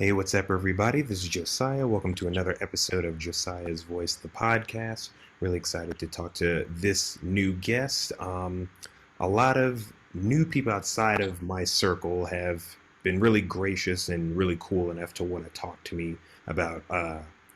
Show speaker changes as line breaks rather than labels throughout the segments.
Hey, what's up, everybody? This is Josiah. Welcome to another episode of Josiah's Voice, the podcast. Really excited to talk to this new guest. A lot of new people outside of my circle have been really gracious and really cool enough to want to talk to me about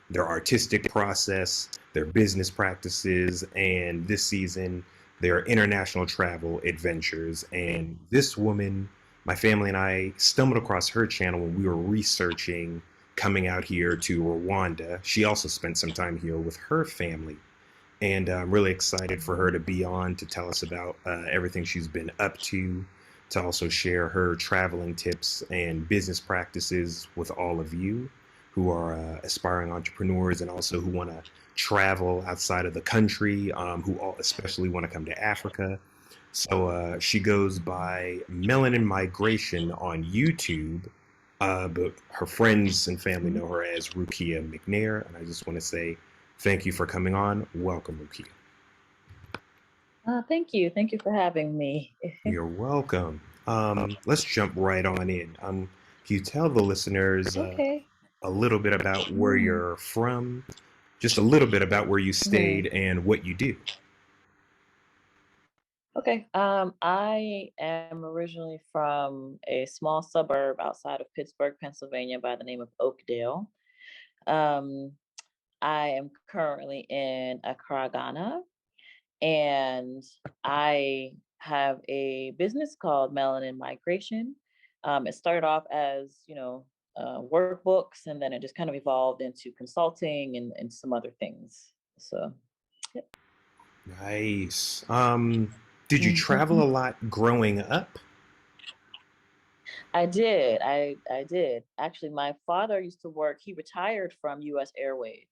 their artistic process, their business practices, and this season, their international travel adventures. And this woman, my family and I stumbled across her channel when we were researching coming out here to Rwanda. She also spent some time here with her family. And I'm really excited for her to be on to tell us about everything she's been up to also share her traveling tips and business practices with all of you who are aspiring entrepreneurs and also who want to travel outside of the country, who all especially want to come to Africa. So she goes by Melanin Migration on YouTube, but her friends and family know her as Rukiya McNair. And I just want to say thank you for coming on. Welcome, Rukiya.
Thank you. Thank you for having me.
You're welcome. Let's jump right on in. Can you tell the listeners
Okay.
a little bit about where
Mm,
you're from, just a little bit about where you
mhm.
stayed and what you do?
Okay. I am originally from a small suburb outside of Pittsburgh, Pennsylvania, by the name of Oakdale. Um, I am currently in Accra, Ghana, and I have a business called Melanin Migration. It started off as, workbooks, and then it just kind of evolved into consulting and some other things. So, yep.
Nice. Did you travel a
Mhm.
lot growing up?
I did. I did. Actually, my father used to work, he retired from US Airways.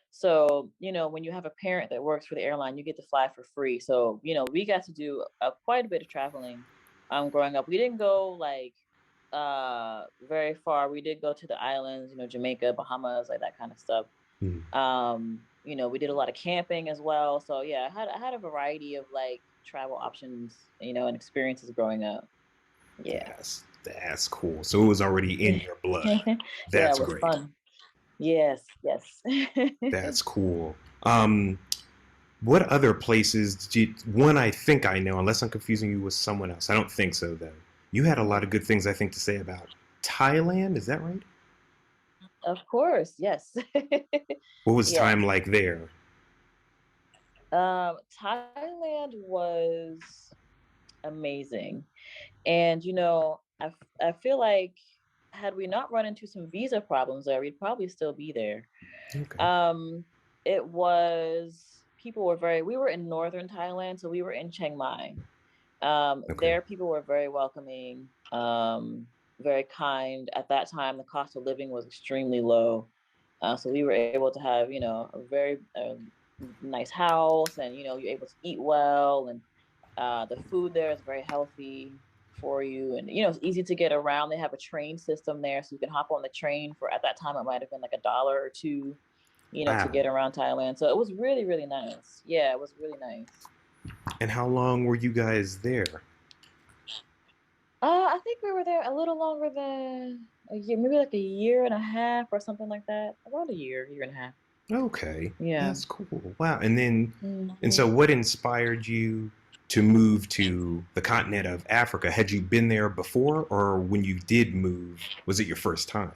So, when you have a parent that works for the airline, you get to fly for free. So, we got to do quite a bit of traveling growing up. We didn't go like very far. We did go to the islands, Jamaica, Bahamas, like that kind of stuff.
Hmm.
We did a lot of camping as well. So yeah, I had a variety of like travel options, and experiences growing up. Yeah.
That's cool. So it was already in your blood.
Yeah,
That's
it was
great.
fun. Yes, yes.
That's cool. Um, what other places did you, one I think I know, unless I'm confusing you with someone else. I don't think so though. You had a lot of good things I think to say about Thailand, is that right?
Of course, yes.
What was
Yes.
time like there?
Thailand was amazing. And I feel like had we not run into some visa problems there, we'd probably still be there.
Okay.
Um, it was people were very we were in northern Thailand, so we were in Chiang Mai.
Okay.
There people were very welcoming, very kind. At that time, the cost of living was extremely low. So we were able to have, a very nice house, and you're able to eat well, and the food there is very healthy for you, and it's easy to get around. They have a train system there, so you can hop on the train for at that time it might have been like $1 or two, to
Wow.
get around Thailand. So it was really, really nice. Yeah, it was really nice.
And how long were you guys there?
I think we were there a little longer than a year, maybe like a year and a half or something like that. Around a year and a half.
Okay.
Yeah.
That's cool. Wow. And so
Mhm.
what inspired you to move to the continent of Africa? Had you been there before, or when you did move, was it your first time?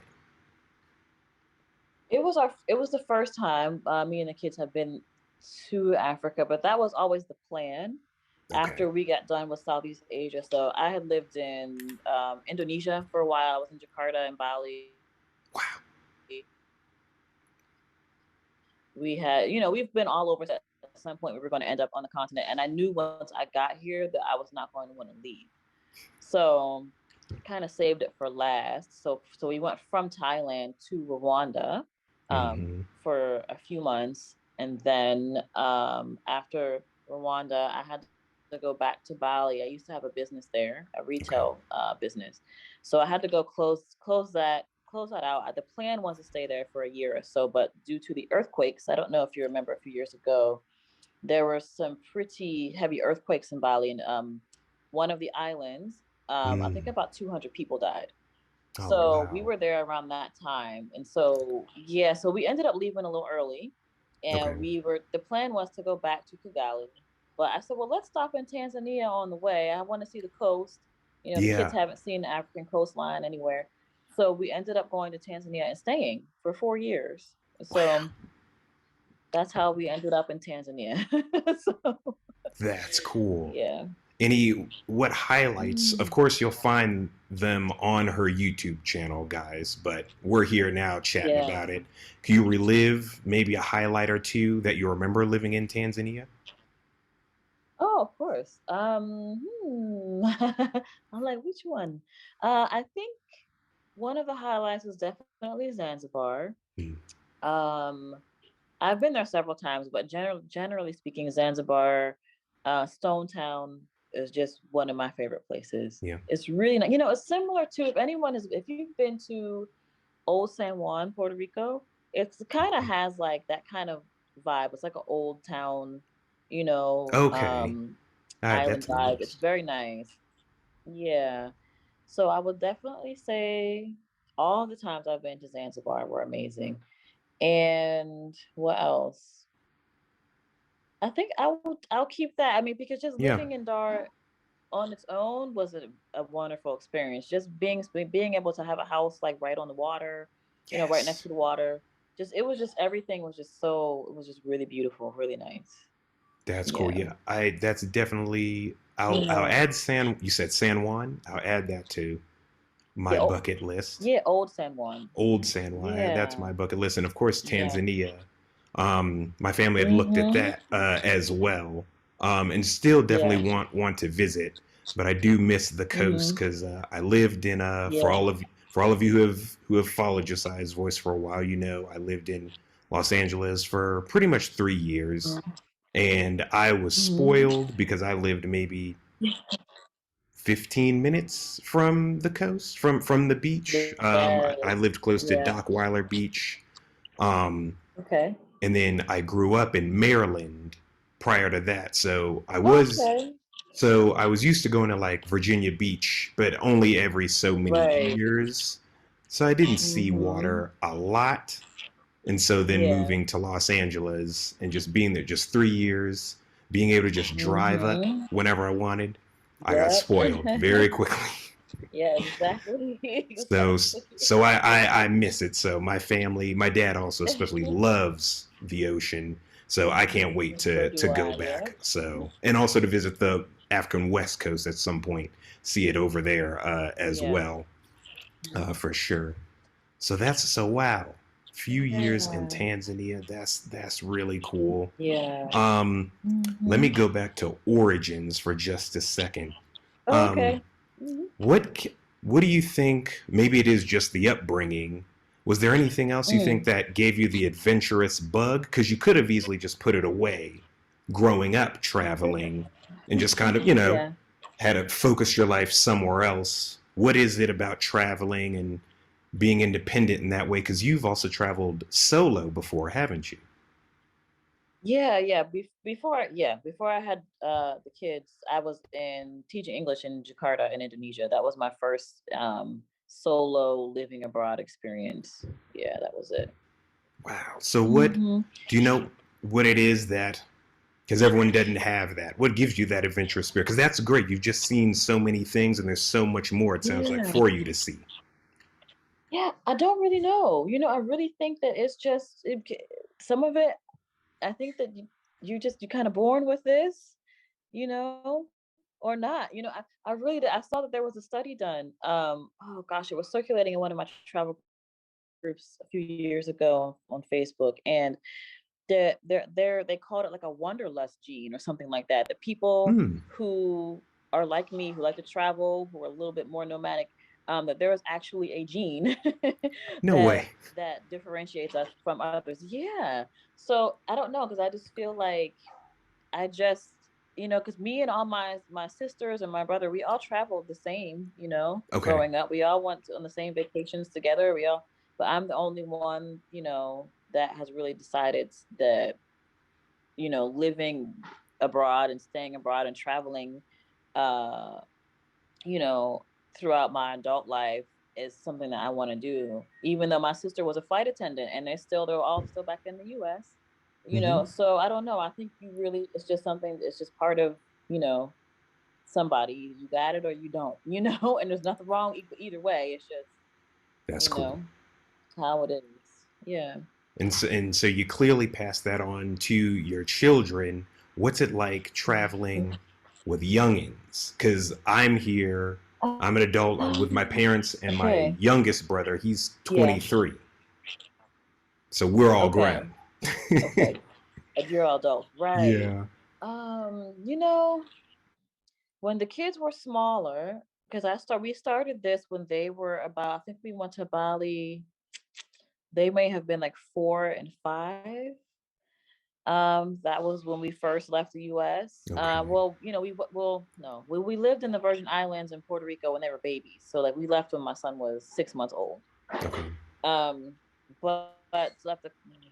It was the first time me and the kids have been to Africa, but that was always the plan
Okay.
after we got done with Southeast Asia. So I had lived in Indonesia for a while. I was in Jakarta and Bali.
Wow.
We've been all over. At some point we were going to end up on the continent, and I knew once I got here that I was not going to want to leave. So kind of saved it for last. So we went from Thailand to Rwanda
Hmm.
for a few months, and then after Rwanda, I had to go back to Bali. I used to have a business there, a
Okay.
retail business, so I had to go close that out. The plan was to stay there for a year or so, but due to the earthquakes, I don't know if you remember a few years ago, there were some pretty heavy earthquakes in Bali, and one of the islands, I think
Mm.
about 200 people died.
Oh,
So we
wow.
were there around that time. And so, yeah, so we ended up leaving a little early. And
Okay.
the plan was to go back to Kigali. But I said, well, let's stop in Tanzania on the way. I want to see the coast. The kids
Yeah.
haven't seen the African coastline anywhere. So we ended up going to Tanzania and staying for 4 years. So
Wow.
that's how we ended up in Tanzania. So,
That's cool.
yeah.
What highlights? Of
Mm.
course, you'll find them on her YouTube channel, guys, but we're here now chatting
Yeah.
about it. Can you relive maybe a highlight or two that you remember living in Tanzania?
Oh, of course. I'm like, which one? I think one of the highlights was definitely Zanzibar.
Hmm.
Um, I've been there several times, but generally speaking, Zanzibar, Stone Town is just one of my favorite places.
Yeah.
It's really, it's similar to if you've been to Old San Juan, Puerto Rico, it's kind of has like that kind of vibe. It's like an old town, you know,
Okay.
um,
That's
island vibe. It's
nice.
very nice. Yeah. So I would definitely say all the times I've been to Zanzibar were amazing. And what else? I think I'll keep that. I mean, because just
Yeah.
living in Dar on its own was a wonderful experience. Just being able to have a house like right on the water, right next
Yes.
to the water. Just it was just everything was just it was just really beautiful, really nice.
That's cool.
Yeah.
Yeah. I that's definitely I'll
Yeah.
add you said San Juan. I'll add that to my
Yeah.
bucket list.
Yeah, old San Juan.
Old San Juan. That's
Yeah.
my bucket list, and of course
Yeah.
Tanzania. My family had looked at
Mhm.
that as well, and still definitely
Yeah.
want to visit. But I do miss the coast
Mhm.
because I lived in
Yeah.
for all of you who have followed Josiah's voice for a while, I lived in Los Angeles for pretty much 3 years, and I was
Mhm.
spoiled because I lived maybe 15 minutes from the coast, from the beach. I
Yes.
lived close to
Yeah.
Dockweiler Beach, um,
Okay.
and then I grew up in Maryland prior to that.
Okay.
So I was used to going to like Virginia Beach, but only every so many
Right.
years. So I didn't see
Mhm.
water a lot. And so then
Yeah.
moving to Los Angeles and just being there just 3 years, being able to just drive up
Mhm.
whenever I wanted, I got
Yep.
spoiled very quickly.
Yeah, exactly.
So
Exactly.
so I miss it. So my family, my dad also especially loves the ocean. So I can't wait
So
to
do
go
I, yeah.
back. So and also to visit the African West Coast at some point, see it over there as
Yeah.
well, for sure. So wow, few years in
Yeah.
Tanzania. That's really cool.
Yeah.
Um, Let me
Mhm.
go back to origins for just a second.
Oh,
Um,
okay. Mhm.
what what do you think? Maybe it is just the upbringing. Was there anything else you think
Mm.
that gave you the adventurous bug? Because you could have easily just put it away, growing up traveling, and just kind of
Yeah.
had to focus your life somewhere else. What is it about traveling and being independent in that way? Because you've also traveled solo before, haven't you?
Yeah, yeah. Before I had the kids, I was in teaching English in Jakarta in Indonesia. That was my first solo living abroad experience. Yeah, that was it.
Wow. So what
Hmm.
do you know what it is that because everyone doesn't have that. What gives you that adventurous spirit? Because that's great. You've just seen so many things, and there's so much more. It sounds like
Yeah.
for you to see.
Yeah, I don't really know. I really think that it's just some of it. I think that you kind of born with this, you know, or not. I really did. I saw that there was a study done. Oh gosh, it was circulating in one of my travel groups a few years ago on Facebook, and they called it like a wanderlust gene or something like that. That people
Hmm.
who are like me, who like to travel, who are a little bit more nomadic, that there is actually a gene
No
that
way.
differentiates us from others. Yeah. So I don't know because I just feel like I just because me and all my sisters and my brother, we all traveled the same.
Okay.
Growing up, we all went on the same vacations together. But I'm the only one, that has really decided that living abroad and staying abroad and traveling, uh, you know, throughout my adult life. is something that I want to do. Even though my sister was a flight attendant, and they're all still back in the U.S. So I don't know. I think it's just something. It's just part of somebody. You got it or you don't. And there's nothing wrong either way. It's just
That's cool.
how it is. Yeah.
And so you clearly pass that on to your children. What's it like traveling with youngins? Because I'm an adult. I'm with my parents and my
Okay.
youngest brother. He's
Yeah.
23. So we're all
Okay.
grown.
Okay. You're all adults, right?
Yeah.
You know, when the kids were smaller, because we started this when they were about, I think we went to Bali. They may have been like 4 and 5. That was when we first left the U.S.
Okay.
Well, no, we lived in the Virgin Islands in Puerto Rico when they were babies. So like we left when my son was 6 months old.
Okay.
But left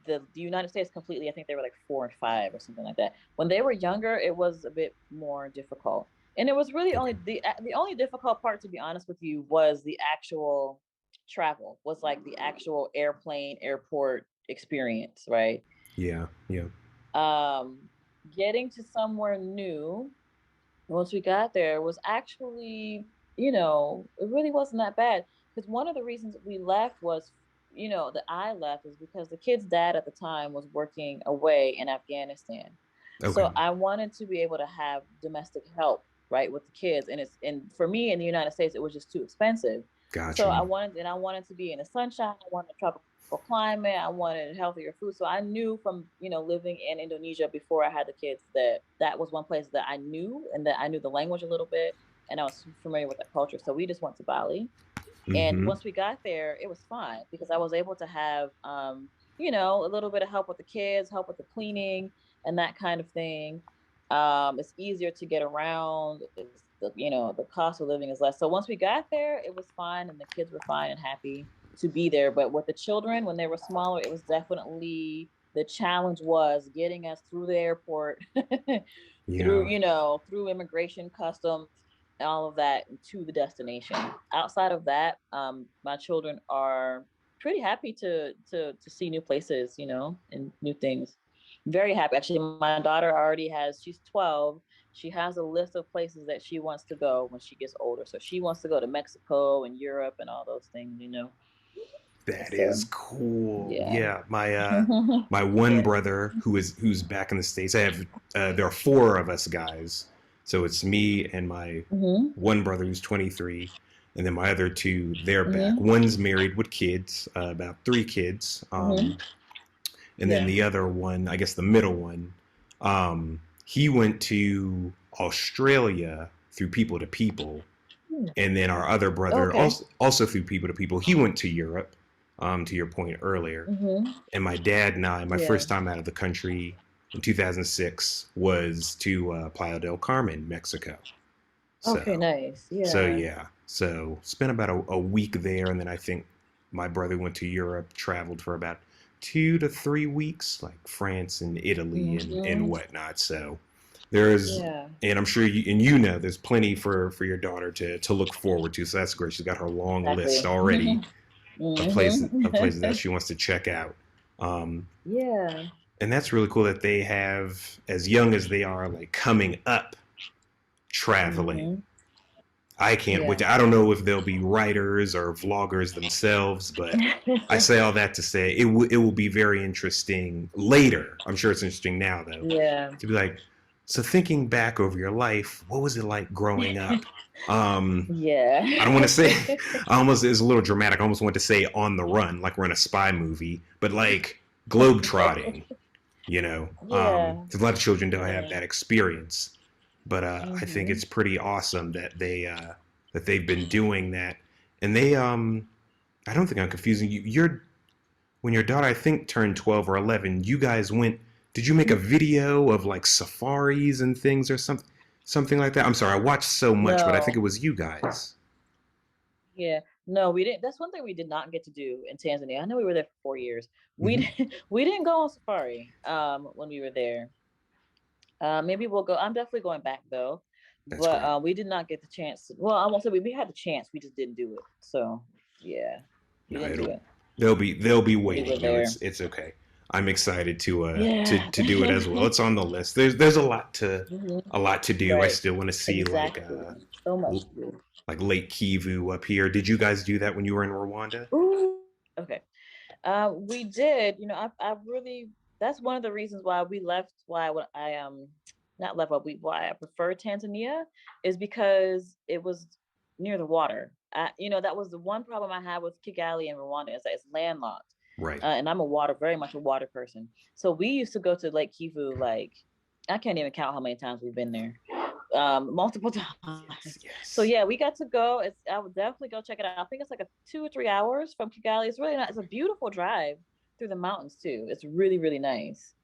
the United States completely. I think they were like 4 and 5 or something like that. When they were younger, it was a bit more difficult, and it was really only
Okay.
the only difficult part, to be honest with you, was the actual travel. Was like the actual airport experience, right?
Yeah. Yeah.
Um, Getting to somewhere new once we got there was actually, it really wasn't that bad. Because one of the reasons we left was, that I left is because the kid's dad at the time was working away in Afghanistan.
Okay.
So I wanted to be able to have domestic help, right, with the kids. And for me in the United States, it was just too expensive. So
Gotcha.
I wanted to be in the sunshine. I wanted a tropical climate. I wanted healthier food. So I knew from, living in Indonesia before I had the kids that was one place that I knew, and that I knew the language a little bit, and I was familiar with the culture. So we just went to Bali. And
Mm-hmm.
once we got there, it was fine because I was able to have, a little bit of help with the kids, help with the cleaning and that kind of thing. It's easier to get around. The cost of living is less. So once we got there, it was fine, and the kids were fine and happy to be there. But with the children, when they were smaller, it was definitely the challenge was getting us through the airport,
Yeah.
through immigration, customs, all of that to the destination. Outside of that, my children are pretty happy to see new places, and new things. Very happy. Actually, my daughter she's 12. She has a list of places that she wants to go when she gets older. So she wants to go to Mexico and Europe and all those things.
That is
So
cool.
yeah.
Yeah, my one brother who's back in the States. There are four of us guys, so it's me and my
hmm
one brother who's 23, and then my other two, they're back.
hmm
One's married with kids, about 3 kids,
hmm
and then
Yeah.
the other one, I guess the middle one, he went to Australia through People to People,
Hmm.
and then our other brother
Okay.
also through People to People. He went to Europe, to your point earlier.
hmm
And my dad and I, my
Yeah.
first time out of the country in 2006 was to Playa del Carmen, Mexico.
Okay.
So,
Nice.
so
Yeah.
yeah, so spent about a week there, and then I think my brother went to Europe, traveled for about 2 to 3 weeks, like France and Italy and
hmm
whatnot. So there's,
Yeah.
and I'm sure there's plenty for your daughter to look forward to. So that's great. She's got her long list
Exactly.
already of places that
hmm
she wants to check out. Um,
Yeah.
and that's really cool that they have, as young as they are, like coming up traveling.
hmm
I can't wait
Yeah.
I don't know if they'll be writers or vloggers themselves, but I say all that to say it will be very interesting later. I'm sure it's interesting now though,
Yeah.
to be like, so thinking back over your life, what was it like growing up? Um, I don't want to say,
Yeah.
I almost is a little dramatic. I almost want to say on the run, like we're in a spy movie, but like globe trotting,
Yeah.
'cause a lot of children don't have
Yeah.
that experience. But I think
hmm
it's pretty awesome that they've been doing that, and they I don't think I'm confusing you. When your daughter, I think, turned 12 or 11, you guys went. Did you make a video of like safaris and things or something like that? I'm sorry, I watched so much, but I think it
No.
was you guys.
Yeah. No, we didn't. That's one thing we did not get to do in Tanzania. I know we were there for 4 years. We
Hmm.
didn't we didn't go on safari when we were there. Maybe we'll go. I'm definitely going back though.
That's
But
great.
we did not get the chance. Well, I won't say we had the chance. We just didn't do it. So Yeah, we
No,
didn't do
it'll
it.
they'll be
We
waiting.
were there.
It's okay. I'm excited
Yeah.
to do it as well. It's on the list. There's
Mhm.
a lot to do. I
Right.
still want to see
Exactly. So much
l-
to do.
like Lake Kivu up here. Did you guys do that when you were in Rwanda?
Ooh. Okay. We did. I really. That's one of the reasons why we left. Why I not left. Why I prefer Tanzania is because it was near the water. That was the one problem I had with Kigali and Rwanda is that it's landlocked,
Right.
and I'm very much a water person. So we used to go to Lake Kivu like I can't even count how many times we've been there. Multiple
Yes.
times. So
Yes.
yeah, we got to go. I would definitely go check it out. I think it's like a 2 or 3 hours from Kigali. It's really not. It's a beautiful drive through the mountains too. It's really really nice.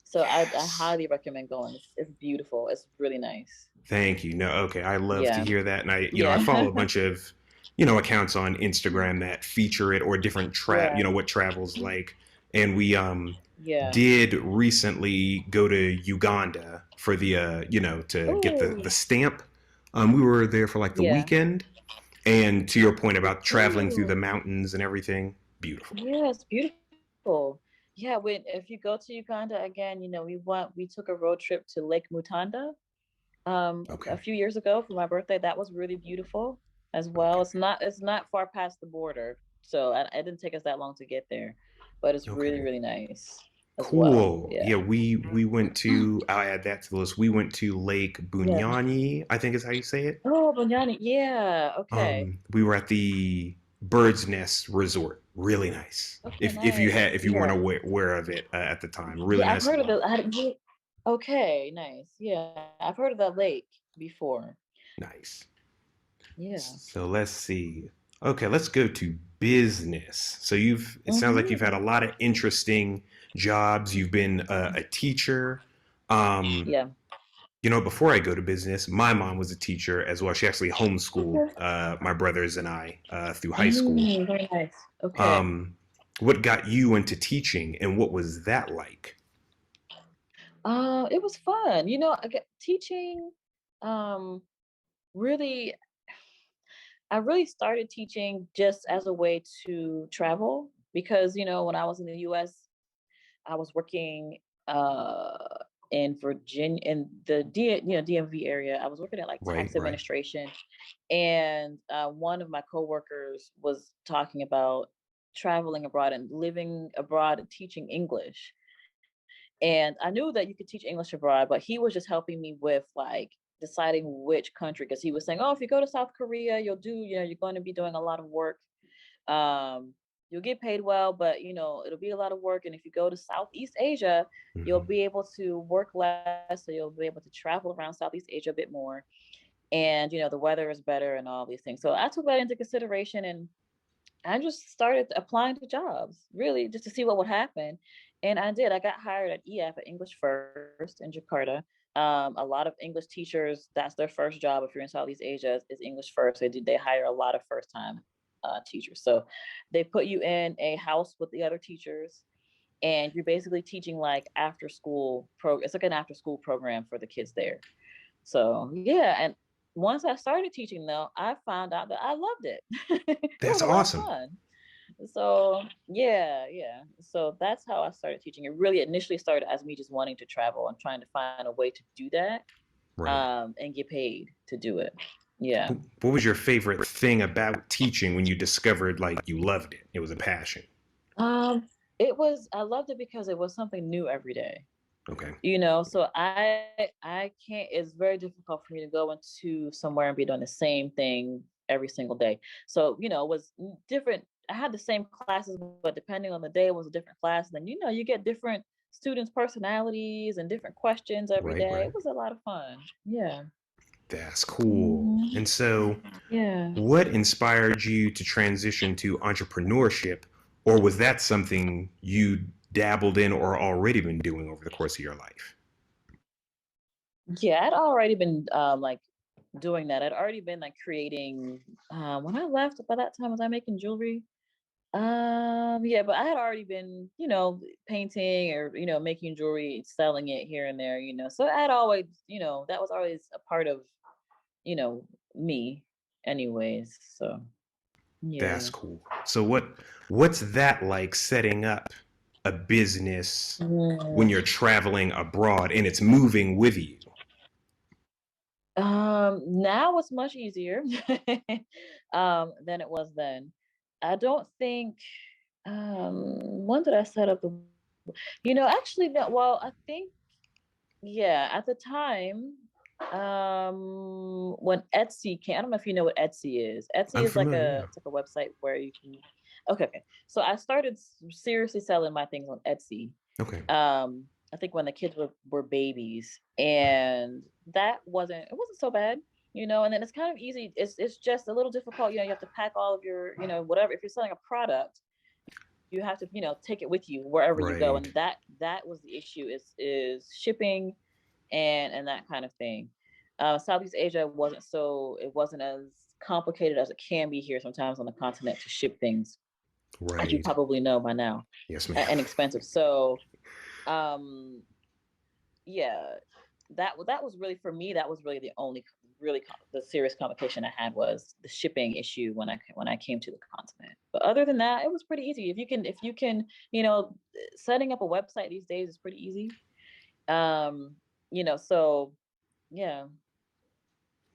So I
Yes.
highly recommend going. It's beautiful. It's really nice.
Thank you. No, okay. I love to
Yeah,
hear that. And I follow a
yeah,
bunch of, accounts on Instagram that feature it or different
right,
what travel's like. And we
yeah.
did recently go to Uganda for the to get the
Ooh,
stamp. We were there for like the
yeah.
weekend. And to your point about traveling through the
Ooh,
mountains and everything, beautiful.
yeah. It's beautiful. Yeah, when if you go to Uganda again, we took a road trip to Lake Mutanda a
Okay.
few years ago for my birthday. That was really beautiful as well.
Okay.
It's not far past the border, so it didn't take us that long to get there, but it's really
Okay.
really nice as well.
Cool.
Yeah.
Yeah, we went to. I'll add that to the list. We went to Lake
Yeah.
Bunyani, I think is how you say it.
Oh, Banyani. Yeah. Okay.
We were at the Bird's Nest Resort. Really nice.
Okay.
If you weren't
Yeah.
aware of it at the time, really
Yeah. I've
nice
heard of
spot.
it. Okay. Nice. Yeah. I've heard of that lake before.
Nice.
Yeah.
So let's see. Okay, let's go to business. So it sounds like you've had a
Hmm.
lot of interesting jobs. You've been a teacher. Um,
Yeah.
Before I go to business, my mom was a teacher as well. She actually homeschooled
Okay.
my brothers and I through high school.
Very nice. Okay.
Um, what got you into teaching, and what was that like?
It was fun. Teaching. Um, really I really started teaching just as a way to travel because, when I was in the US, I was working in Virginia in the DMV area. I was working at like
Right,
tax
right.
administration, and one of my coworkers was talking about traveling abroad and living abroad and teaching English. And I knew that you could teach English abroad, but he was just helping me with like deciding which country because he was saying, "Oh, if you go to South Korea, you're going to be doing a lot of work. Um, you'll get paid well, but it'll be a lot of work. And if you go to Southeast Asia, you'll
Hmm.
be able to work less, so you'll be able to travel around Southeast Asia a bit more. And the weather is better and all these things." So I took that into consideration and I just started applying to jobs, really, just to see what would happen. And I did. I got hired at EF at English First in Jakarta. A lot of English teachers, that's their first job if you're in Southeast Asia, is English First. They hire a lot of first time teachers. So they put you in a house with the other teachers, and you're basically teaching like after school It's like an after school program for the kids there. So yeah, and once I started teaching though, I found out that I loved it. It was
That's
a lot of
awesome.
fun. So yeah, yeah. So that's how I started teaching. It really initially started as me just wanting to travel and trying to find a way to do that,
Right.
and get paid to do it. Yeah.
What was your favorite thing about teaching when you discovered like you loved it? It was a passion.
Um, I loved it because it was something new every day.
Okay.
So I can't, it's very difficult for me to go into somewhere and be doing the same thing every single day. So it was different. I had the same classes, but depending on the day it was a different class. Then you get different students personalities and different questions every
Right,
day. It
right.
was a lot of fun. Yeah.
That's cool.
Hmm.
And so,
Yeah.
what inspired you to transition to entrepreneurship, or was that something you dabbled in or already been doing over the course of your life?
Yeah, I'd already been like doing that. I'd already been like creating when I left. By that time was I making jewelry? Yeah, but I had already been, painting or, making jewelry, selling it here and there. So I had always, that was always a part of, you know, me anyways. So
That's
Yeah.
cool. So what's that like setting up a business when
Mm.
you're traveling abroad and it's moving with you?
Now it's much easier than it was then. I don't think when did I set up the actually no, well, I think yeah, at the time, when Etsy came, I don't know if you know what Etsy is. Etsy
I'm
is like
familiar,
a
yeah.
it's like a website where you can. Okay, okay. So I started seriously selling my things on Etsy.
Okay.
I think when the kids were babies, and it wasn't so bad, And then it's kind of easy. It's just a little difficult. You have to pack all of your whatever. If you're selling a product, you have to take it with you wherever you go,
Right.
and that was the issue is shipping and that kind of thing. Southeast Asia it wasn't as complicated as it can be here sometimes on the continent to ship things, as you
Right.
probably know by now,
Yes, ma'am.
and expensive. So, um, yeah, that was really for me. That was really the only the serious complication I had was the shipping issue when I came to the continent. But other than that, it was pretty easy. If you can, setting up a website these days is pretty easy. Um, so yeah,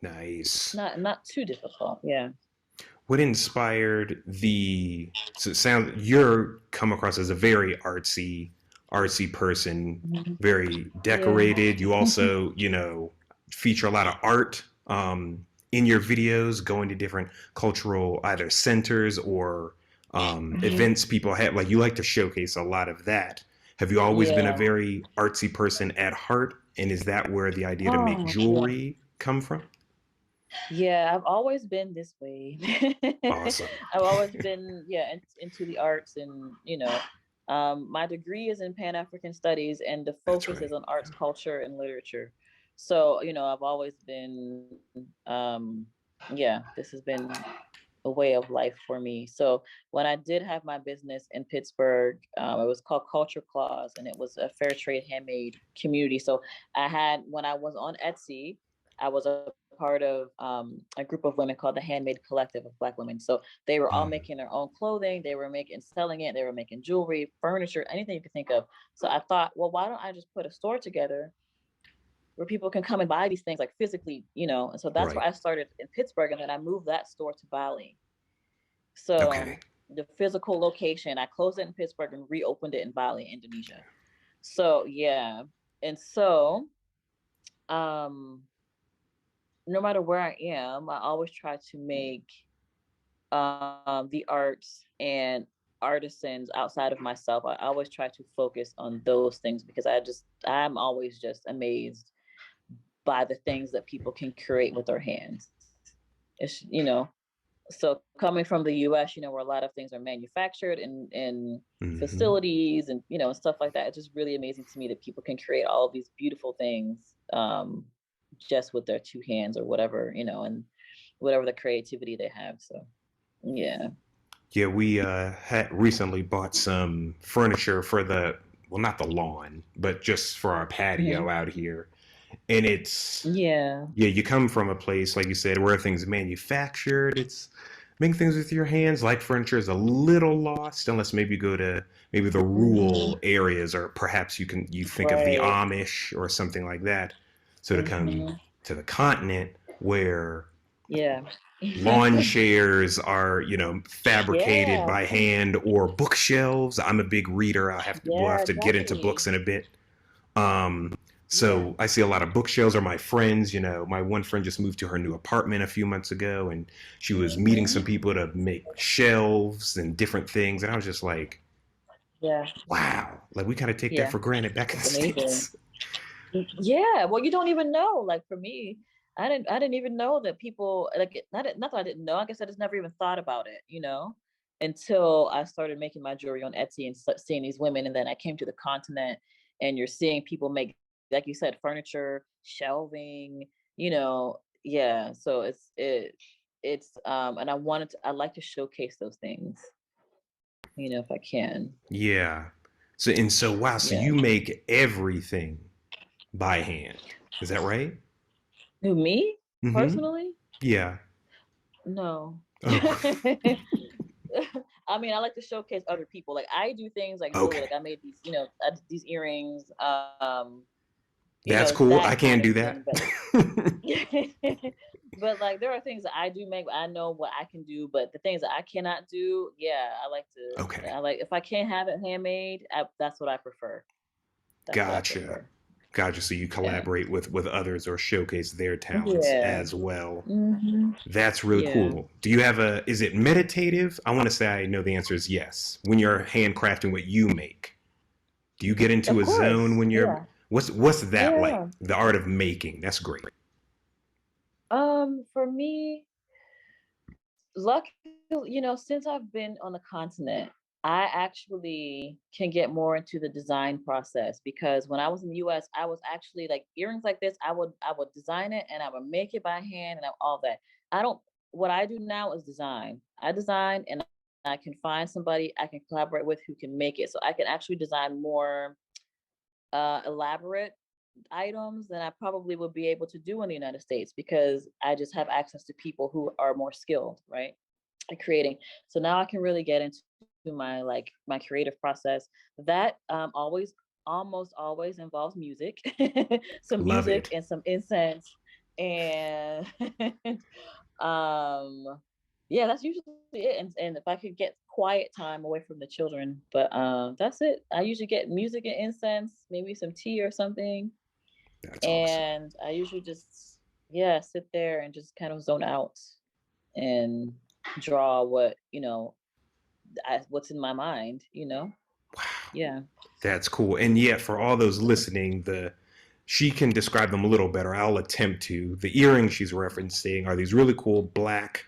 Nice.
not too difficult. Yeah.
What inspired the so it sounds you're come across as a very artsy person,
Mhm.
very
Yeah.
decorated. You also, feature a lot of art in your videos, going to different cultural either centers or
Mhm.
events people have. Like you like to showcase a lot of that. Have you always been a
Yeah.
very artsy person at heart? And is that where the idea to make
Oh, yeah.
jewelry come from?
Yeah, I've always been this way.
Awesome.
I've always been, yeah, into the arts, and my degree is in Pan African Studies, and the
That's
focus
right.
is on arts, culture, and literature. So, I've always been, um, yeah, this has been a way of life for me. So when I did have my business in Pittsburgh, it was called Culture Clause, and it was a fair trade handmade community. So when I was on Etsy, I was a part of a group of women called the Handmade Collective of Black women. So they were all
Mm,
making their own clothing. They were selling it. They were making jewelry, furniture, anything you could think of. So I thought, well, why don't I just put a store together where people can come and buy these things like physically. And so that's where
right.
I started in Pittsburgh, and then I moved that store to Bali. So
Okay.
the physical location, I closed it in Pittsburgh and reopened it in Bali, Indonesia. So yeah. And so um no matter where I am, I always try to make the arts and artisans outside of myself. I always try to focus on those things because I'm always just amazed by the things that people can create with their hands. It's so coming from the US, where a lot of things are manufactured in
Hmm.
facilities and stuff like that, it's just really amazing to me that people can create all of these beautiful things just with their two hands or whatever, and whatever the creativity they have. So yeah.
Yeah, we had recently bought some furniture for well, not the lawn, but just for our patio
Mhm.
out here. And it's,
Yeah.
yeah, you come from a place, like you said, where everything's manufactured. It's making things with your hands, like furniture, is a little lost unless maybe you go to maybe the rural
Hmm.
areas, or perhaps you think of the
Right.
Amish or something like that. So to come
Hmm.
to the continent where
Yeah.
lawn chairs are fabricated
Yeah.
by hand, or bookshelves. I'm a big reader. We'll have
Yeah,
to get into books
definitely.
in a bit. um
Yeah.
so I see a lot of bookshelves. Or my friends, my one friend just moved to her new apartment a few months ago, and she was meeting some
Hmm.
people to make shelves and different things, and I was just like,
Yeah.
wow, like we kind of take that
Yeah.
for granted back in the
It's amazing.
States.
Yeah, well, you don't even know. Like for me, I didn't even know that people not that I didn't know. I guess I just never even thought about it, until I started making my jewelry on Etsy and seeing these women, and then I came to the continent, and you're seeing people make, like you said, furniture, shelving. Yeah, so and I like to showcase those things, if I can.
Yeah. So wow, so
Yeah.
you make everything by hand, is that right?
Who, me
Mm-hmm.
personally?
Yeah.
No.
Oh,
I mean, I like to showcase other people. Like I do things like really
okay.
like I made these, these earrings,
That's cool. I
that kind
can't
of
do
thing.
that.
But but like there are things that I do make. I know what I can do, but the things that I cannot do, yeah, I like to.
Okay.
I like if I can't have it handmade, that's what I prefer. That's what I
Gotcha.
prefer.
Gotcha. So you
Yeah.
collaborate with others or showcase their talents
Yeah.
as well.
Hmm.
That's really
Yeah.
cool. Do you have a, is it meditative? I want to say I know the answer is yes. When you're handcrafting what you make, do you get into
Of
a zone
course.
when you're,
Yeah.
what's that like?
Yeah.
The art of making. That's great.
For me, luckily, since I've been on the continent, I actually can get more into the design process because when I was in the US, I was actually like earrings like this, I would design it and I would make it by hand and all that. I don't What I do now is design. I design and I can find somebody I can collaborate with who can make it. So I can actually design more elaborate items than I probably would be able to do in the United States because I just have access to people who are more skilled, right? At creating. So now I can really get into my creative process. That always almost always involves music, some
Love
music
it.
and some incense and um yeah, that's usually it. And if I could get quiet time away from the children, but that's it. I usually get music and incense, maybe some tea or something,
That's awesome.
and I usually just yeah sit there and just kind of zone out and draw what's in my mind.
Wow.
Yeah.
That's cool. And yet, for all those listening, the she can describe them a little better. I'll attempt to. The earrings she's referencing are these really cool black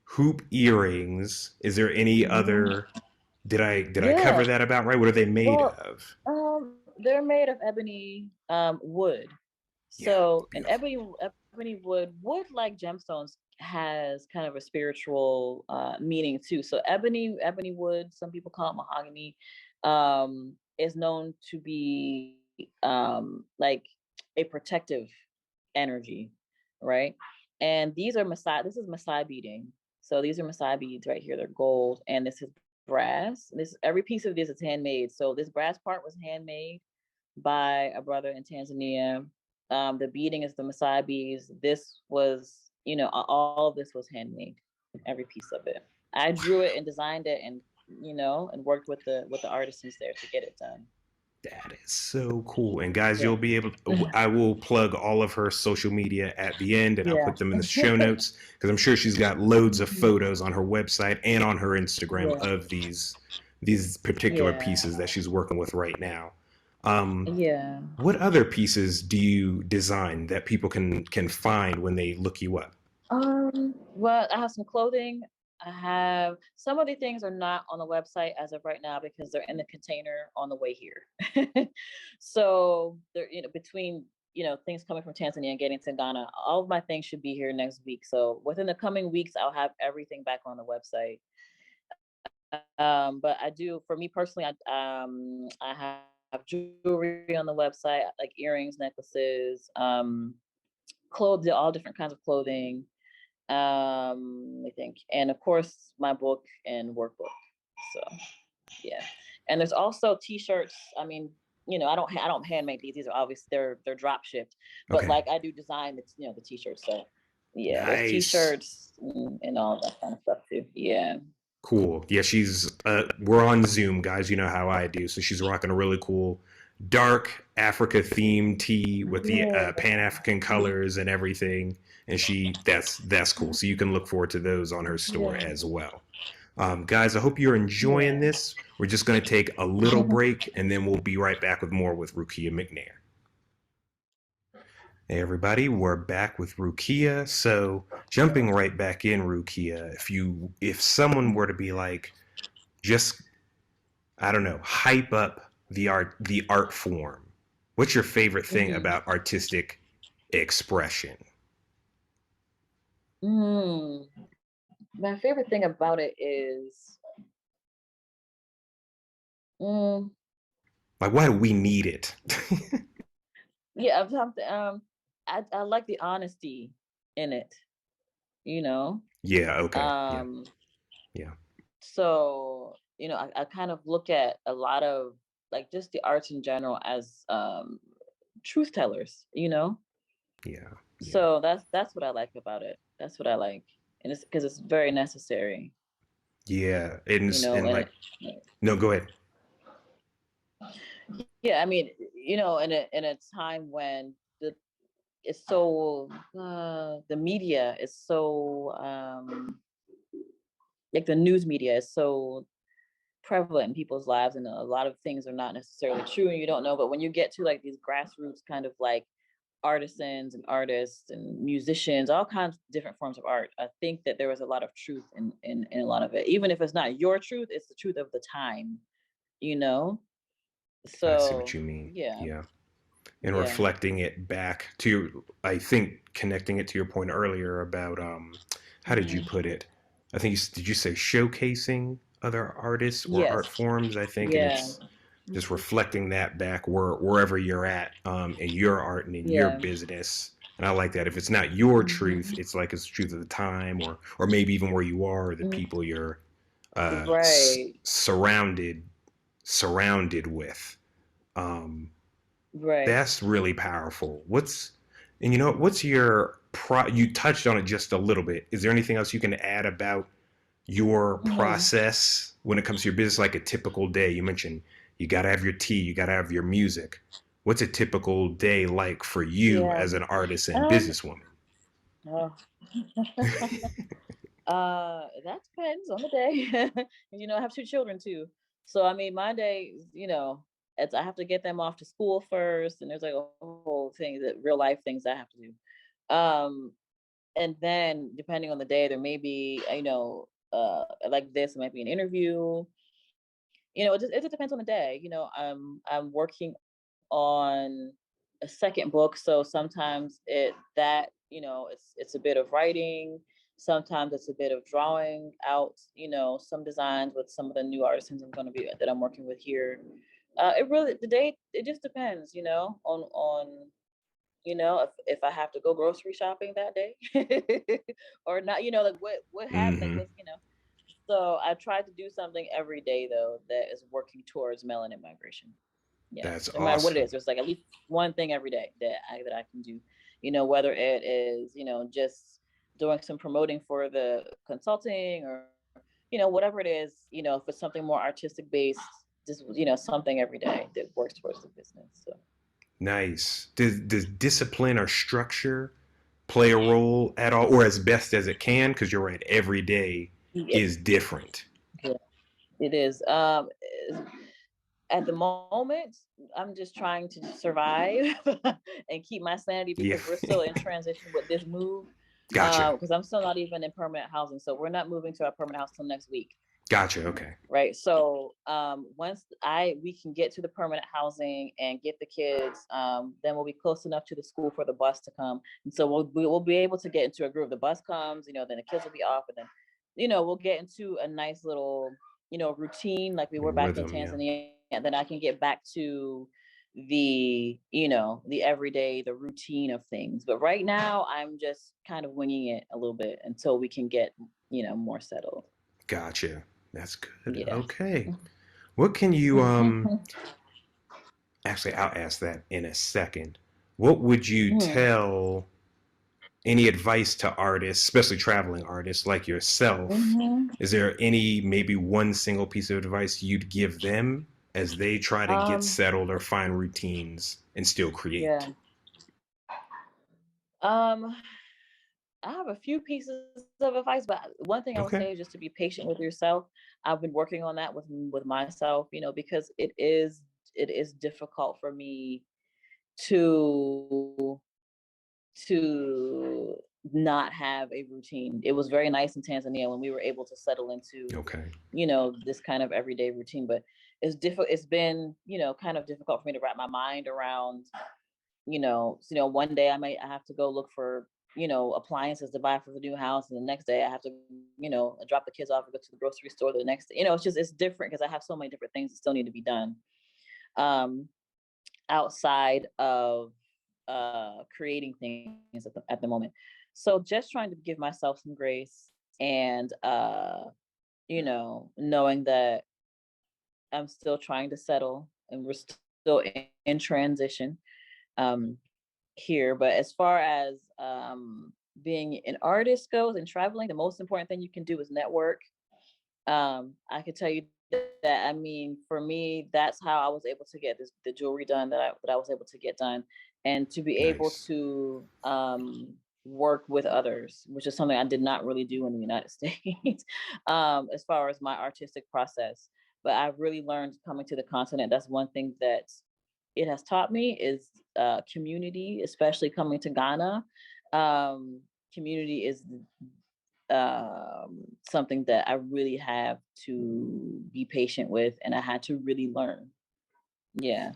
hoop earrings. Is there any
Hmm.
other? Did I
Yeah.
cover that about right? What are they made
Well,
of?
they're made of ebony wood.
Yeah,
So an
beautiful.
ebony wood like gemstones has kind of a spiritual meaning too. So ebony wood, some people call it mahogany, is known to be like a protective energy, right? And this is Masai beading. So these are Masai beads right here. They're gold, and this is brass. This Every piece of this is handmade. So this brass part was handmade by a brother in Tanzania. The beading is the Masai beads. This was, all of this was handmade, every piece of it. I drew it and designed it, and worked with the artisans there to get it done.
That is so cool. And guys,
Yeah.
you'll be able to, I will plug all of her social media at the end and I'll
Yeah.
put them in the show notes because I'm sure she's got loads of
Mhm.
photos on her website and on her Instagram
Yeah.
of these particular
Yeah.
pieces that she's working with right now. Um,
Yeah.
what other pieces do you design that people can find when they look you up?
Well, I have some clothing. I have some of the things are not on the website as of right now because they're in the container on the way here. So they're, between, things coming from Tanzania and getting to Ghana, all of my things should be here next week. So within the coming weeks, I'll have everything back on the website. But I do, for me personally, I have jewelry on the website, like earrings, necklaces, clothes, all different kinds of clothing. I think, and of course my book and workbook. So yeah, and there's also t-shirts. I mean, I don't handmake these. These are obviously they're drop shipped, but
Okay.
like I do design the t-shirts. So yeah, there's
Nice.
t-shirts and all that kind of stuff too. Yeah.
Cool. Yeah, she's we're on Zoom, guys. You know how I do. So she's rocking a really cool dark Africa themed tee with the
Yeah.
Pan African colors and everything. And that's cool. So you can look forward to those on her store
Yeah.
as well. Guys, I hope you're enjoying
Yeah.
this. We're just going to take a little break and then we'll be right back with more with Rukiya McNair. Hey everybody, we're back with Rukiya. So jumping right back in, Rukiya, if someone were to be like, just I don't know, hype up the art form. What's your favorite thing
Hmm.
about artistic expression?
Mm. My favorite thing about it is, mm,
Like why do we need it?
yeah, I like the honesty in it. You know?
Yeah. Okay. Yeah.
Um,
Yeah.
so, I kind of look at a lot of like just the arts in general as truth tellers,
Yeah. Yeah.
So that's what I like about it. That's what I like. And it's because it's very necessary,
Yeah. And and
and
like, no, go ahead.
yeah, I mean, in a time when it's so the media is so like the news media is so prevalent in people's lives, and a lot of things are not necessarily true and you don't know, but when you get to like these grassroots kind of like artisans and artists and musicians, all kinds of different forms of art, I think that there was a lot of truth in a lot of it, even if it's not your truth, it's the truth of the time, you know
I see what
so
you mean.
yeah.
Yeah. And
Yeah.
reflecting it back to your, I think connecting it to your point earlier about how did you
Hmm.
put it? I think did you say showcasing other artists or art
Yes.
forms? I think, and
Yeah.
it's just reflecting that back wherever you're at in your art and in your
Yeah.
business. And I like that. If it's not your truth,
Hmm.
it's like it's the truth of the time, or maybe even where you are, or the people you're
Right.
surrounded with. Um,
Right.
that's really powerful. And what's your you touched on it just a little bit. Is there anything else you can add about your
Hmm.
process when it comes to your business, like a typical day? You mentioned you got to have your tea, you got to have your music. What's a typical day like for you
Yeah.
as an artist and
Um.
businesswoman?
Oh. That depends on the day. I have two children too. So I mean, my days, it's I have to get them off to school first, and there's like a whole thing that real life things I have to do. And then depending on the day, there may be, like this, it might be an interview. It just depends on the day. I'm working on a second book, so sometimes it's a bit of writing, sometimes it's a bit of drawing out some designs with some of the new artisans that I'm working with here. It really the day it just depends, on if I have to go grocery shopping that day or not, like what happened, like
Mm-hmm.
so I try to do something every day though that is working towards melanin migration. Yeah,
That's
no matter what it
awesome.
is, there's like at least one thing every day that I can do. Whether it is just doing some promoting for the consulting, or whatever it is. If it's something more artistic based, just something every day that works towards the business. So
Nice. Does discipline or structure play a role at all, or as best as it can? Because you're right, every day
yeah,
is different.
yeah, it is. At the moment, I'm just trying to survive and keep my sanity
Yeah.
because we're still in transition with this move.
Gotcha.
Because I'm still not even in permanent housing, so we're not moving to our permanent house till next week,
Gotcha. Okay.
right? So once we can get to the permanent housing and get the kids, then we'll be close enough to the school for the bus to come, and so we'll be able to get into a groove. The bus comes, then the kids will be off, and then we'll get into a nice little routine like we were back in
Rhythm. Yeah.
Tanzania, and then I can get back to the everyday, the routine of things. But right now I'm just kind of winging it a little bit until we can get more settled.
Gotcha. That's good.
Yeah.
Okay. What can you actually I'll ask that in a second. What would you
Mhm.
tell any advice to artists, especially traveling artists like yourself?
Mhm.
Is there any maybe one single piece of advice you'd give them as they try to get
Um,
settled or find routines and still
yeah.
create?
Um, I have a few pieces of advice, but one thing I would
Okay.
say is just to be patient with yourself. I've been working on that with myself, because it is difficult for me to to not have a routine. It was very nice in Tanzania when we were able to settle into,
Okay.
this kind of everyday routine, but it's been, kind of difficult for me to wrap my mind around, one day I have to go look for, appliances to buy for the new house. And the next day I have to, drop the kids off and go to the grocery store the next day. It's different because I have so many different things that still need to be done. Um, outside of creating things at the moment. So just trying to give myself some grace, and knowing that I'm still trying to settle and we're still in transition um, here. But as far as being an artist goes and traveling, the most important thing you can do is network. I can tell you that, I mean, for me, that's how I was able to get the jewelry done that I was able to get done, and to be able
Nice.
to work with others, which is something I did not really do in the United States, as far as my artistic process. But I've really learned coming to the continent. That's one thing that it has taught me is community, especially coming to Ghana. Community is something that I really have to be patient with, and I had to really learn. Yeah.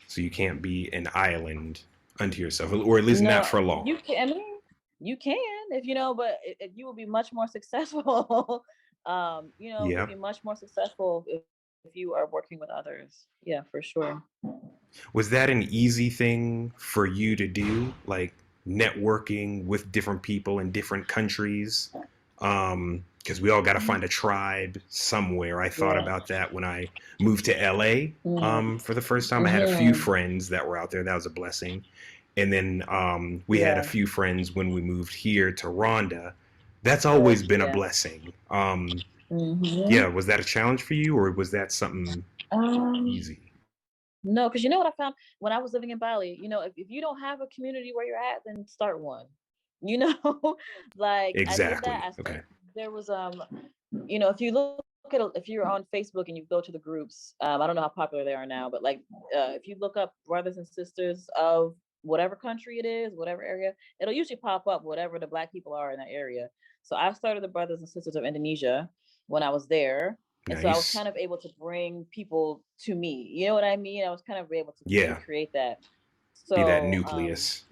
So you can't be an island unto yourself, or at least not
No,
for long.
you can. I mean, you can if you know, but you will be much more successful. You'll
Yeah.
be much more successful if you are working with others. Yeah, for sure.
Was that an easy thing for you to do? Like networking with different people in different countries? Because we all got to
Mhm.
find a tribe somewhere. I thought
Yeah.
about that when I moved to LA
Mm-hmm.
for the first time. I had a few
Mm-hmm.
friends that were out there. That was a blessing. And then we had a
Yeah.
few friends when we moved here to Rwanda. That's always
Correct.
been a
Yeah.
blessing.
Mm-hmm.
Yeah, was that a challenge for you, or was that something
Um,
easy?
no, because you know what I found when I was living in Bali, if you don't have a community where you're at, then start one. You know, like I did that.
Exactly. Okay.
There was if you look at if you're on Facebook and you go to the groups, I don't know how popular they are now, but like if you look up brothers and sisters of whatever country it is, whatever area, it'll usually pop up whatever the black people are in that area. So I started the Brothers and Sisters of Indonesia when I was there. And so I was
Nice.
kind of able to bring people to me. You know what I mean? I was kind of able to
Yeah.
create that.
Be that
So
nucleus.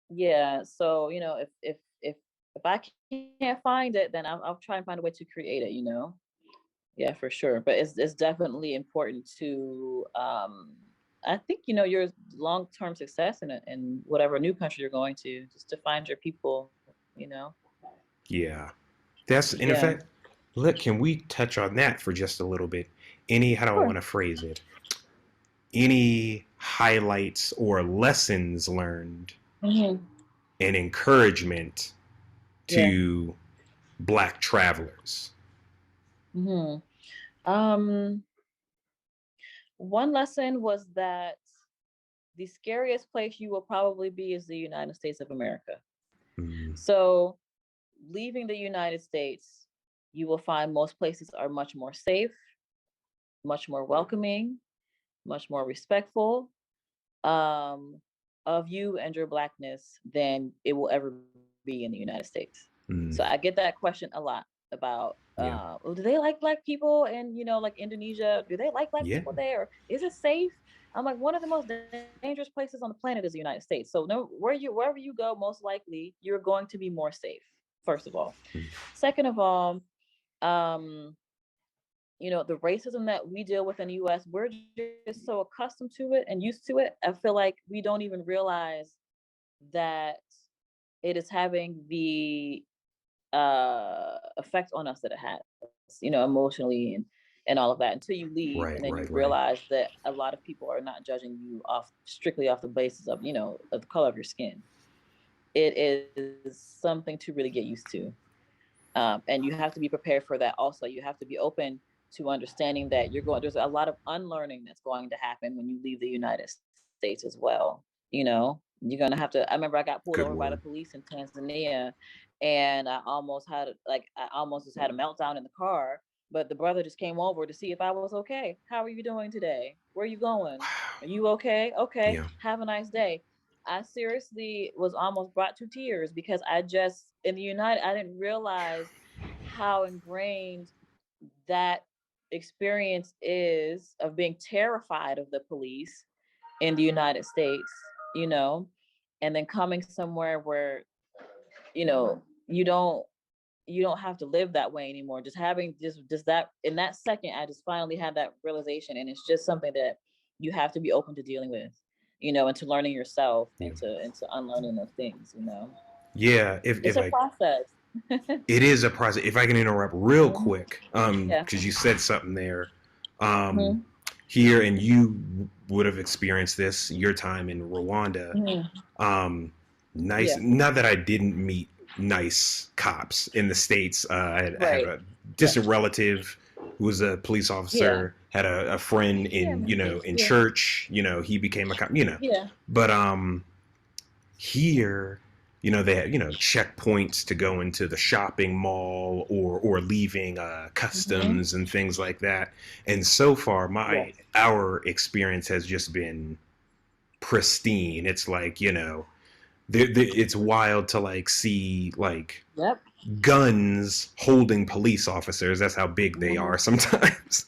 yeah. So if I can't find it, then I'll try and find a way to create it. Yeah, for sure. But it's definitely important to I think your long term success in whatever new country you're going to, just to find your people.
Yeah. That's in
Yeah.
effect. Look, can we touch on that for just a little bit? Any, how do I
Sure.
want to phrase it? Any highlights or lessons learned
Hmm.
and encouragement
Yeah.
to Black travelers?
Hmm. Um, One lesson was that the scariest place you will probably be is the United States of America.
Mm,
So, leaving the United States, you will find most places are much more safe, much more welcoming, much more respectful um, of you and your blackness than it will ever be in the United States.
mm,
So I get that question a lot about,
yeah.
oh, do they like black people? And like Indonesia, do they like black
Yeah.
people there? Is it safe? I'm like, one of the most dangerous places on the planet is the United States. So no, wherever you go, most likely you're going to be more safe. First of all,
Mm,
second of all, um, the racism that we deal with in the US, we're just so accustomed to it and used to it. I feel like we don't even realize that it is having the effect on us that it has, emotionally and all of that until you leave
right,
and then you
right, right.
realize that a lot of people are not judging you off strictly off the basis of the color of your skin. It is something to really get used to. And you have to be prepared for that also. You have to be open to understanding that there's a lot of unlearning that's going to happen when you leave the United States as well. You're going to have to. I remember I got pulled
Good
over by the
word.
police in Tanzania, and I almost just had a meltdown in the car. But the brother just came over to see if I was okay. How are you doing today? Where are you going? Are you okay? Okay.
Yeah.
Have a nice day. I seriously was almost brought to tears because in the United, I didn't realize how ingrained that experience is of being terrified of the police in the United States, you know, and then coming somewhere where, you don't have to live that way anymore. Just having just that in that second, I just finally had that realization, and it's just something that you have to be open to dealing with, and to learning yourself
Yeah.
and to unlearning those things.
Yeah.
It's
If
a
I
process.
it is a process. If I can interrupt real
Mhm.
quick,
Yeah.
because you said something there, um,
Mhm.
here, and you would have experienced this your time in Rwanda.
Mhm.
Um, nice.
Yeah.
Not that I didn't meet nice cops in the states. I have
Right.
a
Yeah.
distant relative who was a police
Yeah.
officer. Had a friend
Yeah.
in
Me too.
in
Yeah.
church. He became a cop.
Yeah.
But here, they had checkpoints to go into the shopping mall or leaving
Mhm.
customs and things like that. And so far,
Yes.
our experience has just been pristine. It's like it's wild to like see like
Yep.
guns holding police officers. That's how big they are
Mhm.
sometimes.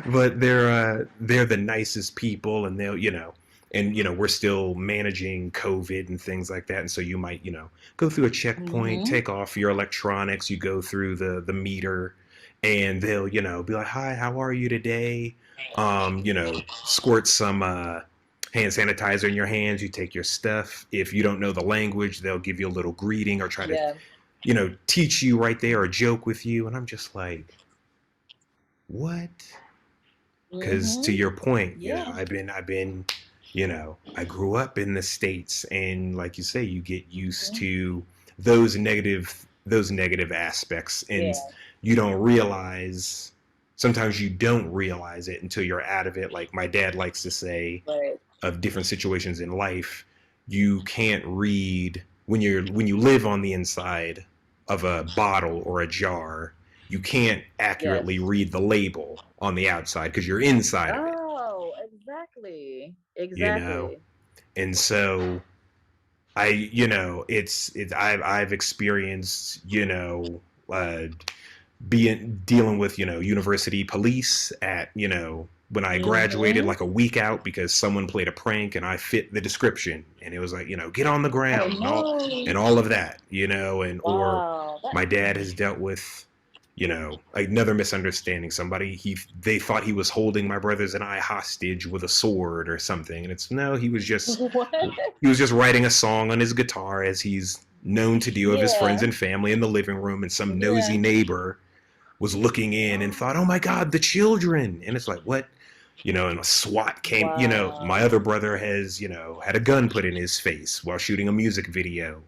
But they're the nicest people, and they'll and we're still managing COVID and things like that. And so you might go through a checkpoint,
Mhm.
take off your electronics, you go through the meter, and they'll be like, "Hi, how are you today?" Squirt some hand sanitizer in your hands. You take your stuff. If you don't know the language, they'll give you a little greeting or try to
Yeah.
teach you right there or joke with you. And I'm just like, what? Because to
Mhm.
your point,
Yeah.
I grew up in the States, and like you say, you get used
Mhm.
to those negative aspects, and
Yeah.
you don't realize, sometimes you don't realize it until you're out of it. Like my dad likes to say,
Right.
of different situations in life, you can't read when you live on the inside of a bottle or a jar. You can't accurately
Yes.
read the label on the outside because you're inside of it,
Oh, exactly.
you know.
Exactly.
And so it's I've experienced uh, being dealing with university police at when I graduated
Mhm.
like a week out because someone played a prank and I fit the description, and it was like get on the
Oh
ground and
no.
all of that, and or
Wow.
my dad has dealt with another misunderstanding. They thought he was holding my brothers and I hostage with a sword or something, and it's no,
What?
he was just writing a song on his guitar, as he's known to do, of his friends
Yeah.
and family in the living room, and some nosy
Yeah.
neighbor was looking in and thought, "Oh my God, the children!" And it's like, what? And a SWAT came. My
Wow.
other brother has, had a gun put in his face while shooting a music video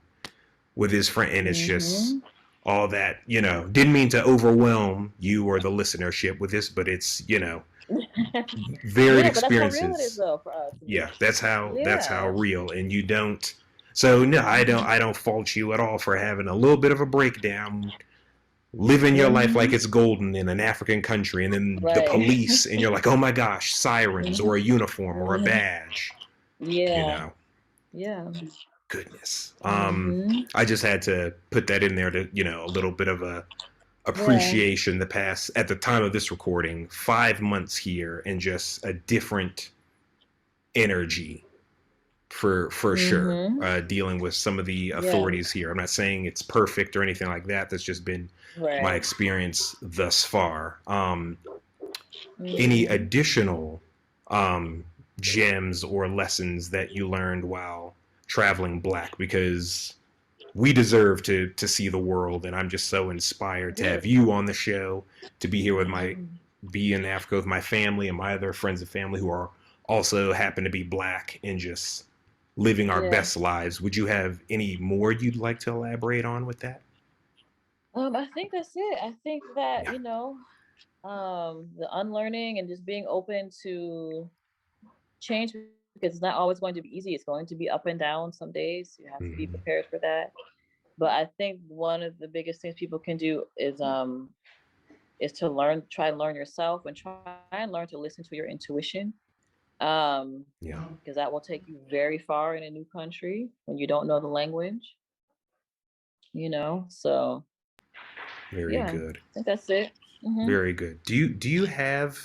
with his friend, and it's just
Mhm.
all that. Didn't mean to overwhelm you or the listenership with this, but it's varied
Yeah, but that's how real it is
experiences.
though for us.
Yeah, that's how
Yeah.
real, and you don't. So no, I don't fault you at all for having a little bit of a breakdown, living your life like
Mhm.
it's golden in an African country, and then the
Right.
police, and you're like, oh my gosh, sirens or a
Mhm.
uniform or a
Mhm.
badge, you
Yeah.
know.
Yeah.
Goodness.
Mhm.
I just had to put that in there to, a little bit of a
Yeah.
appreciation. The past, at the time of this recording, 5 months here, and just a different energy for sure.
Mhm.
Dealing with some of the
Yeah.
authorities here. I'm not saying it's perfect or anything like that. That's just been my
Right.
experience thus far. Any
Mhm.
additional um, gems or lessons that you learned while traveling black? Because we deserve to see the world, and I'm just so inspired to have
Yeah.
you on the show, to be here with
Mhm.
be in Africa with my family and my other friends and family who are also happen to be black, and just living our
Yeah.
best lives. Would you have any more you'd like to elaborate on with that?
I think that's it. I think that,
Yeah.
the unlearning and just being open to change, because it's not always going to be easy. It's going to be up and down some days. You have to be
Hmm.
prepared for that. But I think one of the biggest things people can do is to try and learn yourself, and try and learn to listen to your intuition. Um,
Yeah.
because that will take you very far in a new country when you don't know the language. So
Very
yeah, I
good.
think that's it. Mhm.
Very good. Do you have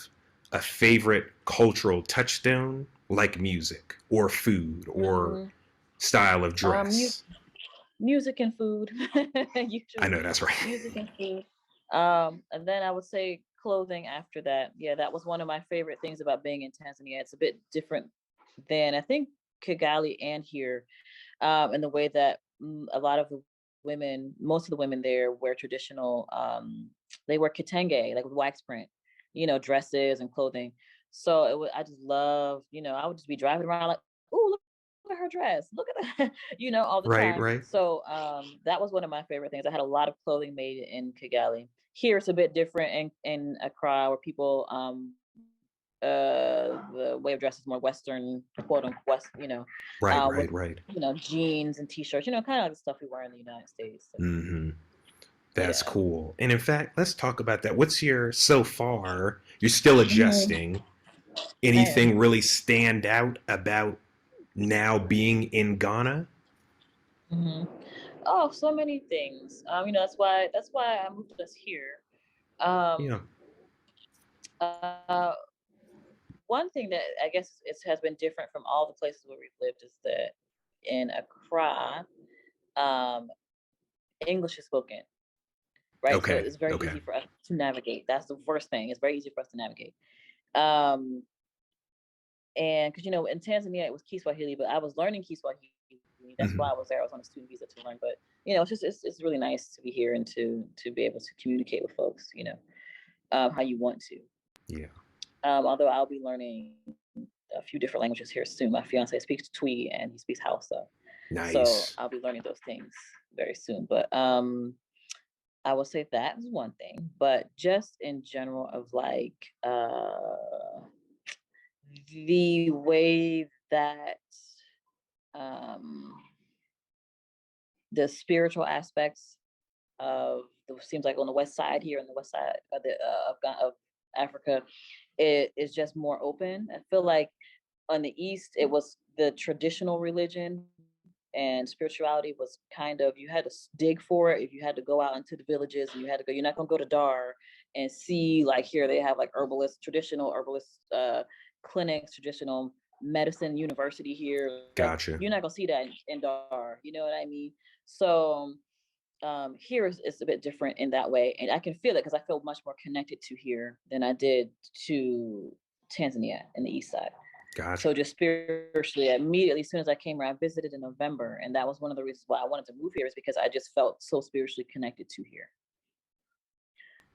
a favorite cultural touchstone, like music or food or
Mm,
style of
mu
dress?
music and food,
I know
usually
that's right.
music and food. And then I would say clothing after that. Yeah, that was one of my favorite things about being in Tanzania. It's a bit different than I think Kigali and here, in the way that a lot of the women, most of the women there wear traditional, they wear kitenge, like with wax print, dresses and clothing. So I just love, I would just be driving around like, oh, look at her dress, look at that, all the
Right,
time.
right.
So that was one of my favorite things. I had a lot of clothing made in Kigali. Here it's a bit different in Accra, where people the way of dress is more Western, quote unquote,
Right,
with
right, right.
jeans and t-shirts, kind of like the stuff we wear in the United States. So,
Mm-hmm. That's
yeah.
cool. And in fact, let's talk about that. What's your so far? You're still adjusting.
I am.
Anything really stand out about now being in Ghana?
hmm Oh, so many things. That's why I moved us here.
Yeah.
Um, uh, One thing that I guess it has been different from all the places where we've lived is that in Accra, um, English is spoken, right? So
Okay.
it's very
Okay.
easy for us to navigate. That's the first thing. It's very easy for us to navigate. Um, and because in Tanzania it was Kiswahili, but I was learning Kiswahili. That's
Hmm.
why I was there. I was on a student visa to learn. But it's really nice to be here and to be able to communicate with folks. How you want to.
Yeah.
Although I'll be learning a few different languages here soon. My fiance speaks Twi and he speaks Hausa, so
Nice.
I'll be learning those things very soon. But I will say that is one thing. But just in general, of like the way that um, the spiritual aspects of seems like on the west side here, on the west side of of Africa, it is just more open. I feel like on the east it was the traditional religion and spirituality was kind of, you had to dig for it. If you had to go out into the villages and you had to go, you're not going to go to Dar and see, like, here they have like traditional herbalist clinics, traditional medicine university here. Like,
Gotcha.
you're not going to see that in Dar, you know what I mean? So here is a bit different in that way, and I can feel it because I feel much more connected to here than I did to Tanzania in the east side.
Gotcha.
So just spiritually, immediately as soon as I came here, I visited in November, and that was one of the reasons why I wanted to move here, is because I just felt so spiritually connected to here.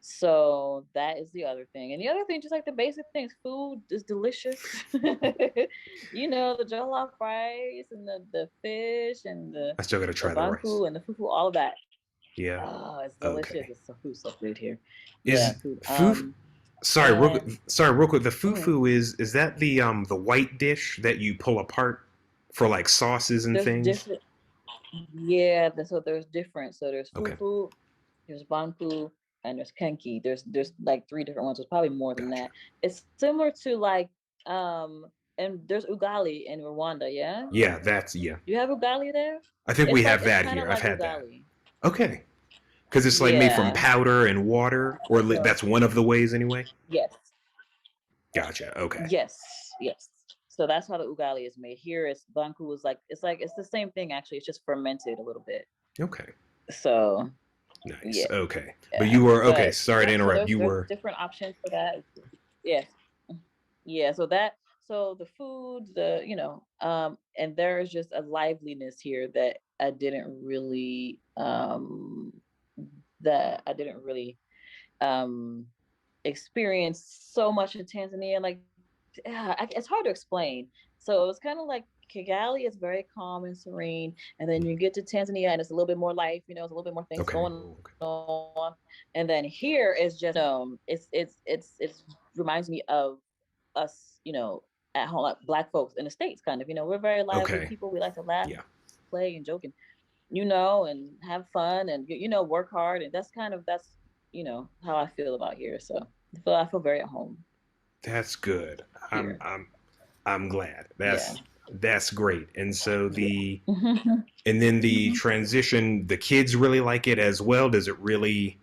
So that is the other thing. And the other thing, just like the basic things, food is delicious. The jollof rice and the fish and the
I still gotta
the
try the rice.
banku and the fufu, all of that.
Yeah.
Oh, it's delicious.
Okay.
It's so good here. Yeah,
Is
food.
fufu?
And
Sorry, real quick. The
mhm,
fufu is that the white dish that you pull apart for like sauces and
there's
things?
different. Yeah, so there's different. So there's
Okay.
fufu, there's banku, and there's kenki. There's like three different ones. There's probably more than
Gotcha.
that. It's similar to like and there's ugali in Rwanda. Yeah,
Yeah, yeah.
you have ugali there.
I think we have
It's
that
kind of
here. I've
like
had that.
ugali.
Okay. Because it's like made from
Yeah.
powder and water, or
So
that's one of the ways anyway.
yes,
Gotcha. Okay.
yes, yes. So that's how the ugali is made. Here, it's banku is like it's the same thing actually. It's just fermented a little bit.
Okay.
So
Nice.
yeah.
Okay. But
Yeah,
you were okay.
but
Sorry to
yeah, so
interrupt.
there's
You
there's
were
different options for that. Yeah, yeah. So the food, and there is just a liveliness here that I didn't really um experience so much in Tanzania. Like, yeah, it's hard to explain. So it's kind of like Kigali is very calm and serene, and then you get to Tanzania and it's a little bit more life. It's a little bit more things
okay.
going on, and then here is just it's reminds me of us, at home, like Black folks in the States, kind of. We're very lively
Okay.
people. We like to laugh,
Yeah.
play, and joke, and and have fun, and work hard, and that's how I feel about here. So I feel very at home
That's good. I'm
here.
I'm I'm glad.
Yeah.
That's great. And so
Yeah.
and then the transition, the kids really like it as well. Does it really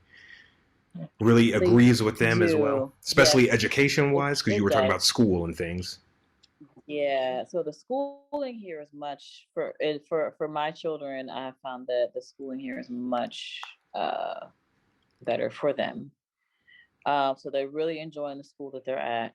They
agrees with them as well,
do.
especially
Yes,
education wise, because you
it
were talking
does.
about school and things.
Yeah. So the schooling here is much for my children. I found that the schooling here is much better for them. So they're really enjoying the school that they're at.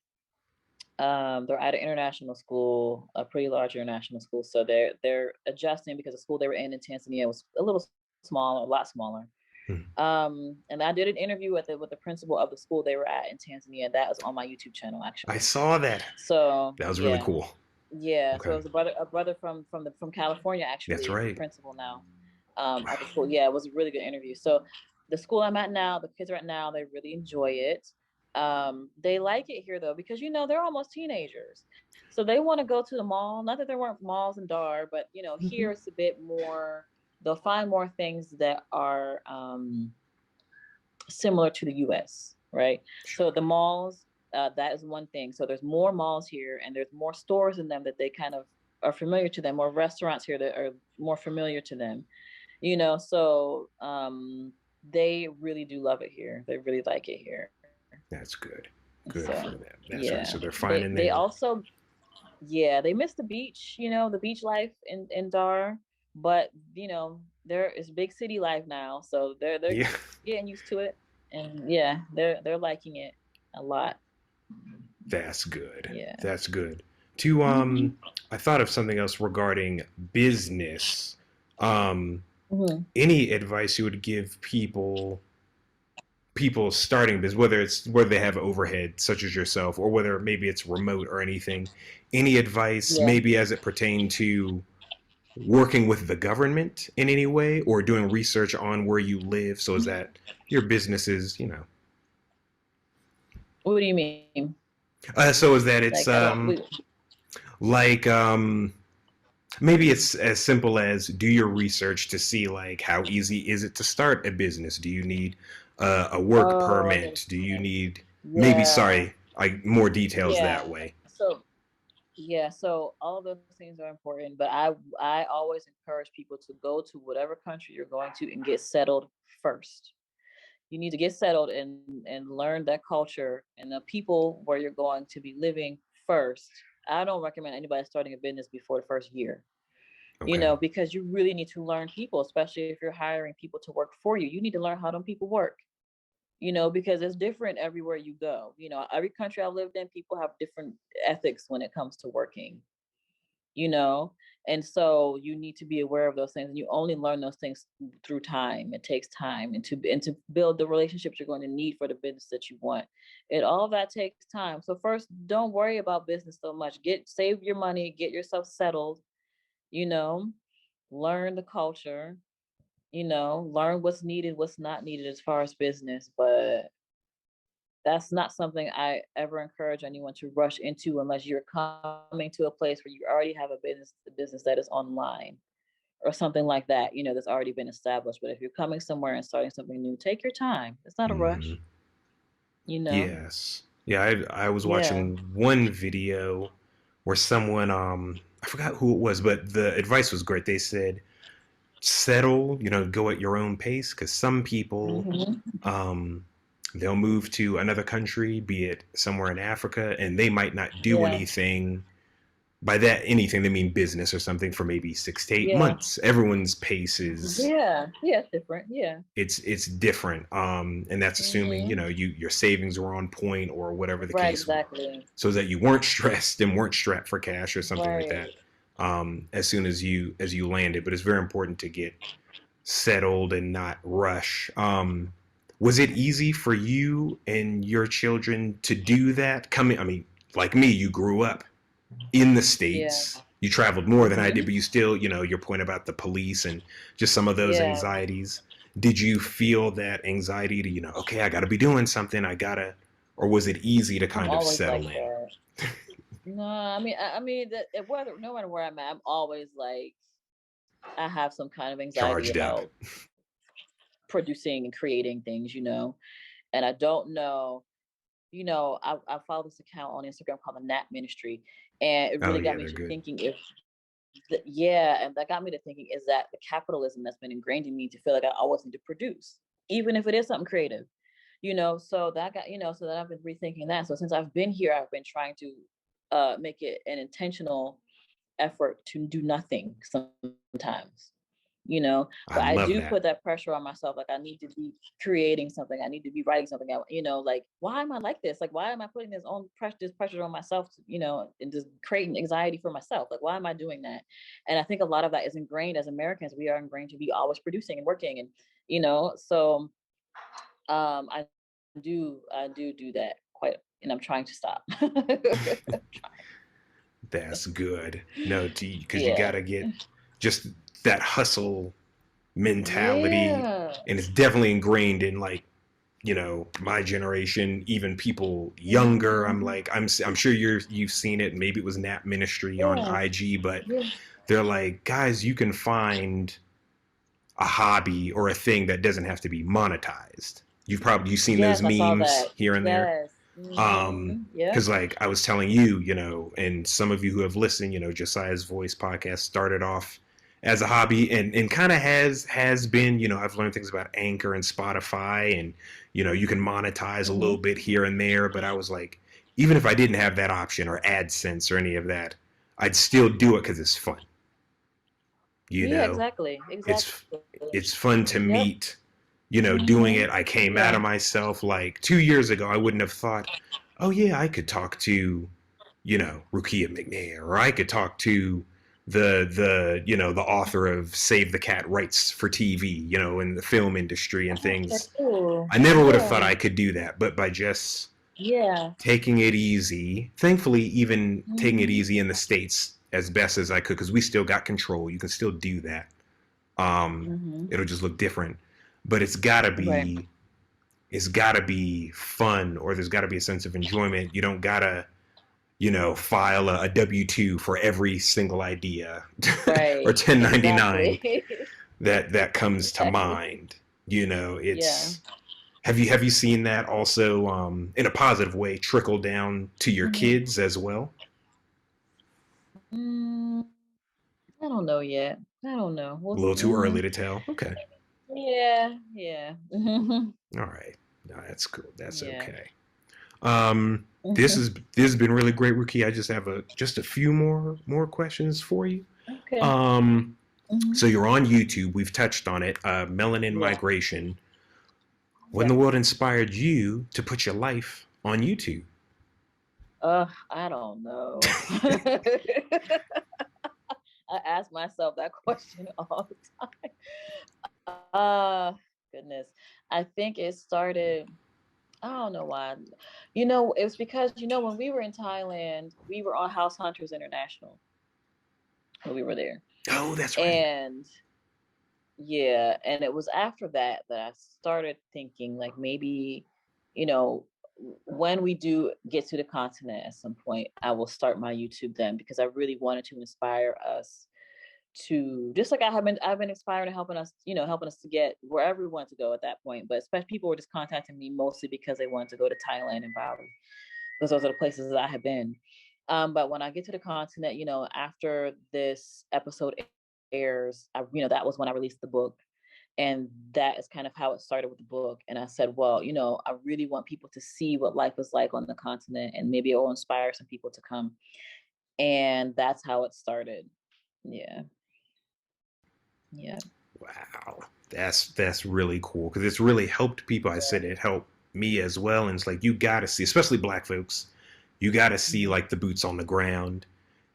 They're at an international school, a pretty large international school. So they're adjusting because the school they were in Tanzania was a little small, a lot smaller.
Hmm.
And I did an interview with the principal of the school they were at in Tanzania. That was on my YouTube channel
I
actually.
saw that.
So
That was really
yeah,
cool.
yeah. So
Okay.
it was a brother from California
That's
actually is the
right.
principal now at the
Wow.
school. Yeah, it was a really good interview. So the school I'm at now, the kids are at now, they really enjoy it. They like it here though because they're almost teenagers, so they want to go to the mall. Not that there weren't malls in Dar, but
Hmm.
here it's a bit more. They'll find more things that are similar to the U.S. Right? So the malls, that is one thing. So there's more malls here, and there's more stores in them that they kind of are familiar to them, more restaurants here that are more familiar to them. So they really do love it here. They really like it here.
That's good. Good for
So
them. That's right.
yeah,
So they're
they
finding
they
their.
also they miss the beach, the beach life in Dar, but there is big city life now, so they're
Yeah.
getting used to it, and yeah, they're liking it a lot.
That's good.
Yeah.
That's good. To
Hmm.
I thought of something else regarding business. Um,
Hmm.
any advice you would give people starting business, whether it's where they have overhead, such as yourself, or whether maybe it's remote or anything. Any advice,
Yeah.
maybe as it pertained to working with the government in any way, or doing research on where you live, so as that your business is,
What do you mean?
so as that it's
Like I don't.
like maybe it's as simple as do your research to see like how easy is it to start a business. Do you need a work
Oh, I
permit? Do you
understand.
need maybe
Yeah.
sorry I more details
Yeah.
that way.
So yeah, so all of those things are important, but I always encourage people to go to whatever country you're going to and get settled first. You need to get settled and learn that culture and the people where you're going to be living first. I don't recommend anybody starting a business before the first year.
Okay.
Because you really need to learn people, especially if you're hiring people to work for you. You need to learn how them people work, because it's different everywhere you go. Every country I've lived in, people have different ethics when it comes to working, you know and so you need to be aware of those things, and you only learn those things through time. It takes time, and to build the relationships you're going to need for the business that you want. All of that takes time. So first, don't worry about business so much. Save your money, get yourself settled, you know learn the culture, learn what's needed, what's not needed as far as business. But that's not something I ever encourage anyone to rush into unless you're coming to a place where you already have a business that is online or something like that, that's already been established. But if you're coming somewhere and starting something new, take your time. It's not a
Hmm.
rush, you know?
Yes. Yeah, I was
Yeah.
watching one video where someone I forgot who it was, but the advice was great. They said settle, go at your own pace, because some people
Hmm.
um they'll move to another country, be it somewhere in Africa, and they might not do
Yeah.
anything. By that anything they mean business or something for maybe 6 to 8
Yeah.
months. Everyone's pace is
Yeah. Yeah. It's different. Yeah.
it's different, and that's assuming
Hmm.
your savings were on point or whatever the
Right.
case,
Exactly.
so that you weren't stressed and weren't strapped for cash or something like that,
Right.
as soon as you landed. But it's very important to get settled and not rush. Was it easy for you and your children to do that? Coming, I mean, like me, you grew up in the
Yeah.
States. You traveled more than I did,
Hmm.
but you still, your point about the police and just some of those
Yeah.
anxieties. Did you feel that anxiety to, okay, I got to be doing something, or was it easy to
I'm
kind of
always
settle
like
in?
that. No, I mean that whether no matter where I'm at, I'm always like I have some kind of anxiety
Charged up.
about producing and creating things, and I don't know. I follow this account on Instagram called the Nat Ministry, and it
Oh,
really got
yeah,
me
they're
to
good.
thinking if, yeah, and that got me to thinking, is that the capitalism that's been ingrained in me to feel like I always need to produce, even if it is something creative, so that got, so that I've been rethinking that. So since I've been here, I've been trying to make it an intentional effort to do nothing sometimes,
I
but I
love
do
that.
put that pressure on myself. Like I need to be creating something. I need to be writing something out, like why am I like this? Like why am I putting this pressure on myself, and just creating anxiety for myself? Like why am I doing that? And I think a lot of that is ingrained as Americans. We are ingrained to be always producing and working and so I do that quite, and I'm trying to stop.
That's good. No, because you got
Yeah.
to get just that hustle mentality,
Yeah.
and it's definitely ingrained in like my generation, even people younger. I'm
Mhm.
like I'm sure you've seen it. Maybe it was Nap Ministry on
Yeah.
IG, but
Yeah.
they're like, guys, you can find a hobby or a thing that doesn't have to be monetized. You've seen those
Yes, I saw
memes
that.
here and there.
Yes. Yep.
Because like I was telling you, and some of you who have listened, Josiah's Voice podcast started off as a hobby and kind of has been, I've learned things about Anchor and Spotify, and you can monetize a little
Mhm.
bit here and there, but I was like, even if I didn't have that option or AdSense or any of that, I'd still do it because it's fun. you
Yeah,
know
exactly.
it's
Exactly.
it's fun to
Yep.
meet, doing
Mhm.
it. I came out
Yeah.
of myself. Like 2 years ago, I wouldn't have thought, oh yeah, I could talk to, Rukiya McNair, or I could talk to the author of Save the Cat Rights for TV, in the film industry and
Oh,
things.
that's cool.
I never would have thought
Yeah.
I could do that, but by just
Yeah.
taking it easy, thankfully, even taking it
Mhm.
easy in the States as best as I could, because we still got control. You can still do that.
Mhm.
It'll just look different, but
Right.
it's gotta be fun, or there's gotta be a sense of enjoyment. You don't gotta, file a W-2 for every single idea or
Right.
1099
Exactly.
that comes to
Exactly.
mind.
Yeah.
It's have you seen that also, in a positive way, trickle down to your
Mhm.
kids as well?
Mm, I don't know yet. I don't know.
A little too early
Mm,
to tell. Okay,
yeah. Yeah.
all right, no, that's cool. That's
Yeah.
okay. Um, this has been really great, Ruki. I just have just a few more questions for you.
Okay.
Um, so
Mhm.
you're on YouTube. We've touched on it. Melanin
Yeah.
migration. When the
Yeah.
world inspired you to put your life on YouTube?
I don't know. I ask myself that question all the time. Goodness. I think it started, I don't know why. It was because, when we were in Thailand, we were on House Hunters International when we were there.
Oh, that's right.
And yeah, and it was after that I started thinking like maybe, you know, when we do get to the continent at some point, I will start my YouTube then because I really wanted to inspire us to, just like I've been inspired and helping us to get wherever we want to go at that point. But especially people were just contacting me mostly because they wanted to go to Thailand and Bali, because those are the places that I have been. But when I get to the continent, after this episode airs, that was when I released the book. And that is kind of how it started with the book. And I said, well, I really want people to see what life is like on the continent, and maybe it will inspire some people to come. And that's how it started. Yeah. Yeah.
Wow, that's really cool because it's really helped people. I said it helped me as well, and it's like you got to see, especially Black folks, you got to see
Mhm.
like the boots on the ground.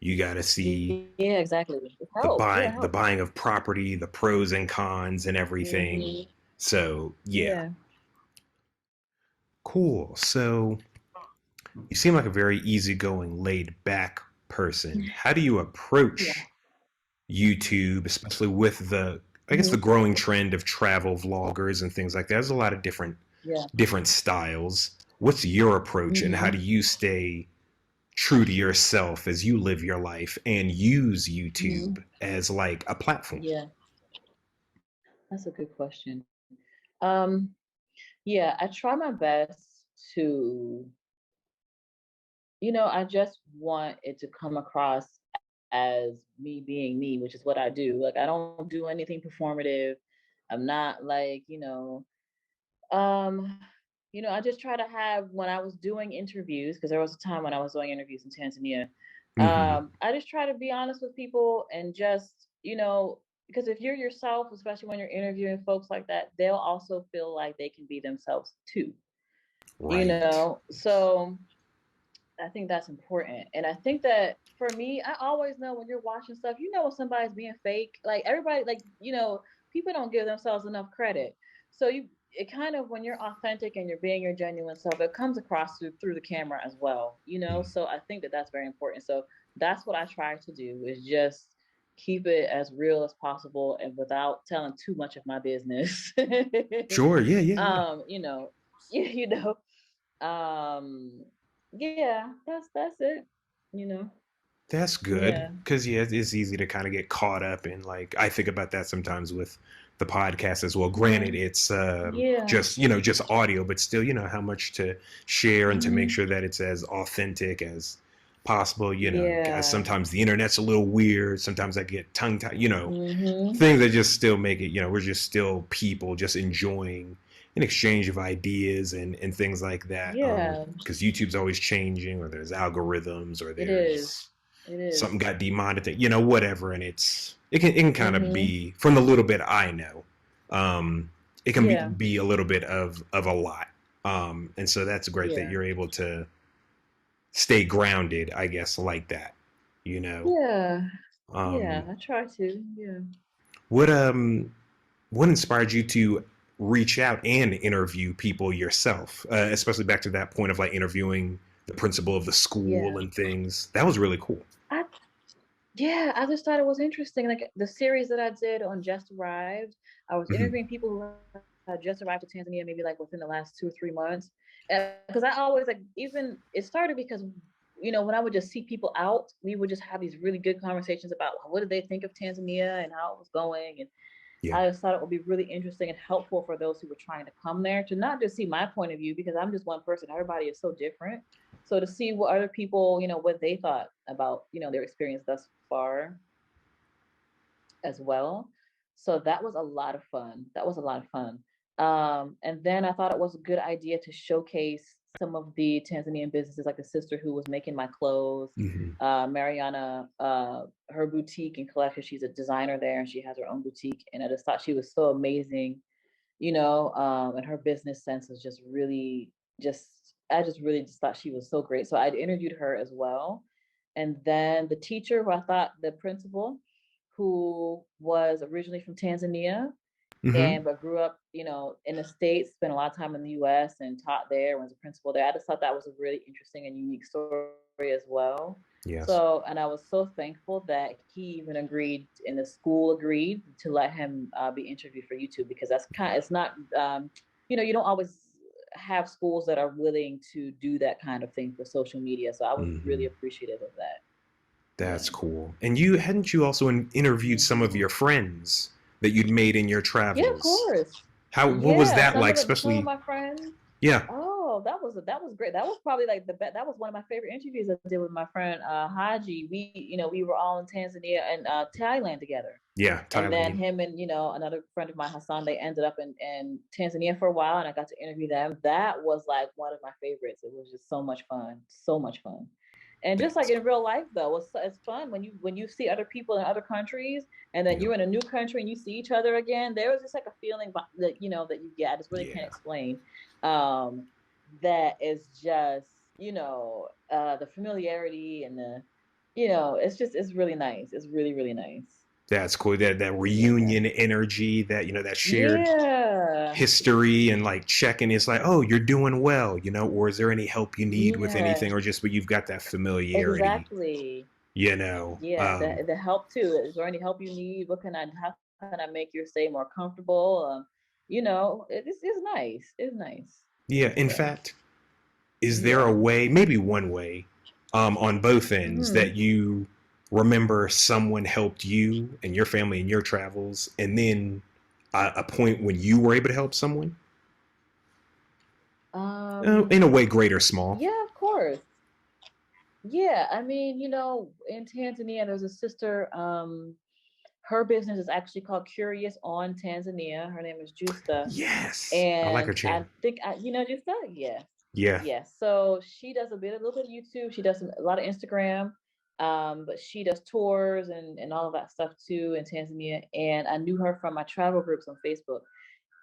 You got to see
Yeah, exactly. It helps. Yeah, it
the
helps.
buying of property, the pros and cons, and everything.
Hmm.
So yeah,
Yeah.
cool. So you seem like a very easygoing, laid back person. How do you
Yeah.
approach YouTube, especially with I guess the
Hmm.
growing trend of travel vloggers and things like that? There's a lot of
Yeah.
different styles. What's your approach, and how
Hmm.
do you stay true to yourself as you live your life and use
Hmm.
YouTube as like a platform?
Yeah. That's a good question. Um, yeah, I try my best to, I just want it to come across as me being me, which is what I do. Like, I don't do anything performative. I'm not like, um, I just try to have, when I was doing interviews, because there was a time when I was doing interviews in Tanzania,
Mm-hmm.
I just try to be honest with people and just, because if you're yourself, especially when you're interviewing folks like that, they'll also feel like they can be themselves too.
Right.
So I think that's important. And I think that for me, I always know when you're watching stuff, you know when somebody's being fake. Like everybody, like, people don't give themselves enough credit. So it kind of, when you're authentic and you're being your genuine self, it comes across through the camera as well.
Mhm.
So I think that that's very important. So that's what I try to do, is just keep it as real as possible and without telling too much of my business.
Sure. Yeah. Yeah. Yeah.
um, you know, you know, um, yeah, that's it. You know.
That's good.
Yeah.
Because, yeah, it's easy to kind of get caught up in, like, I think about that sometimes with the podcast as well. Granted,
Mhm.
it's
Yeah.
just audio, but still, how much to share and to make
Mhm.
sure that it's as authentic as possible. Guys,
Yeah.
sometimes the internet's a little weird. Sometimes I get tongue tied,
Mhm.
things that just still make it, we're just still people just enjoying an exchange of ideas and things like that.
Yeah.
Because YouTube's always changing, or there's algorithms, or
It is.
there's
It
something
is.
got demonetized, whatever, and it can kind of
Mhm.
be, from the little bit I know, it can
Yeah.
be a little bit of a lot, and so that's great that
Yeah.
you're able to stay grounded, I guess, like that, you know.
Yeah. Yeah.
Um,
I try to. Yeah.
what what inspired you to reach out and interview people yourself, especially back to that point of like interviewing the principal of the school
Yeah.
and things? That was really cool.
I Yeah, I just thought it was interesting. Like the series that I did on Just Arrived, I was
Hmm.
interviewing people who had just arrived to Tanzania, maybe like within the last 2 or 3 months. Because I always, like, even it started because when I would just see people out, we would just have these really good conversations about what did they think of Tanzania and how it was going. And
Yeah.
I just thought it would be really interesting and helpful for those who were trying to come there to not just see my point of view, because I'm just one person. Everybody is so different. So to see what other people, what they thought about, their experience thus far as well. So that was a lot of fun. That was a lot of fun. And then I thought it was a good idea to showcase some of the Tanzanian businesses, like the sister who was making my clothes,
Hmm.
Mariana, her boutique and collection. She's a designer there, and she has her own boutique. And I just thought she was so amazing, and her business sense is just really just. I just really just thought she was so great. So I'd interviewed her as well. And then the teacher, who I thought, the principal, who was originally from Tanzania
Hmm.
and but grew up, in the States, spent a lot of time in the US and taught there, was a principal there. I just thought that was a really interesting and unique story as well.
Yes.
So, and I was so thankful that he even agreed, and the school agreed to let him be interviewed for YouTube, because it's not, you don't always have schools that are willing to do that kind of thing for social media. So I was really
Hmm.
appreciative of that.
That's
Yeah.
cool. And you also interviewed some of
Hmm.
your friends that you'd made in your
Yeah, of
travels.
course.
What was
Yeah,
that
some
like?
of the some of
Especially,
my friends.
yeah,
Oh, that was great. That was probably like the best. That was one of my favorite interviews I did with my friend Haji. We were all in Tanzania and Thailand together.
yeah,
And then
Thailand.
him and another friend of mine, Hassan, they ended up in Tanzania for a while, and I got to interview them. That was like one of my favorites. It was just so much fun, so much fun. And just like
That's
in real life, though, it's fun when you see other people in other countries, and then
yeah,
you're in a new country and you see each other again. There was just like a feeling that that you get. I just really can't
yeah.
explain. Um, that is just the familiarity and it's really nice. It's really, really nice.
That's cool. That
Yeah.
reunion energy, that shared
Yeah.
history, and like checking. It's like, oh, you're doing well, or is there any help you need with
Yeah.
anything, or just, but you've got that familiarity,
Exactly.
you know.
Yeah. The help too. Is there any help you need? How can I make your stay more comfortable? It's nice. It's nice.
Yeah. In
Yeah.
fact, is there a
Yeah.
way, maybe one way, on both ends,
Hmm.
that you remember someone helped you and your family in your travels, and then a point when you were able to help someone, in a
Um.
way, great or small?
Yeah. Of course. Yeah. I mean, in Tanzania, there's a sister. Her business is actually called Curious on Tanzania. Her name is Justa.
Yes, I like her
And I
channel.
think Justa? Yeah.
Yeah.
Yeah. So she does a little bit of YouTube. She does a lot of Instagram. But she does tours and all of that stuff too in Tanzania. And I knew her from my travel groups on Facebook.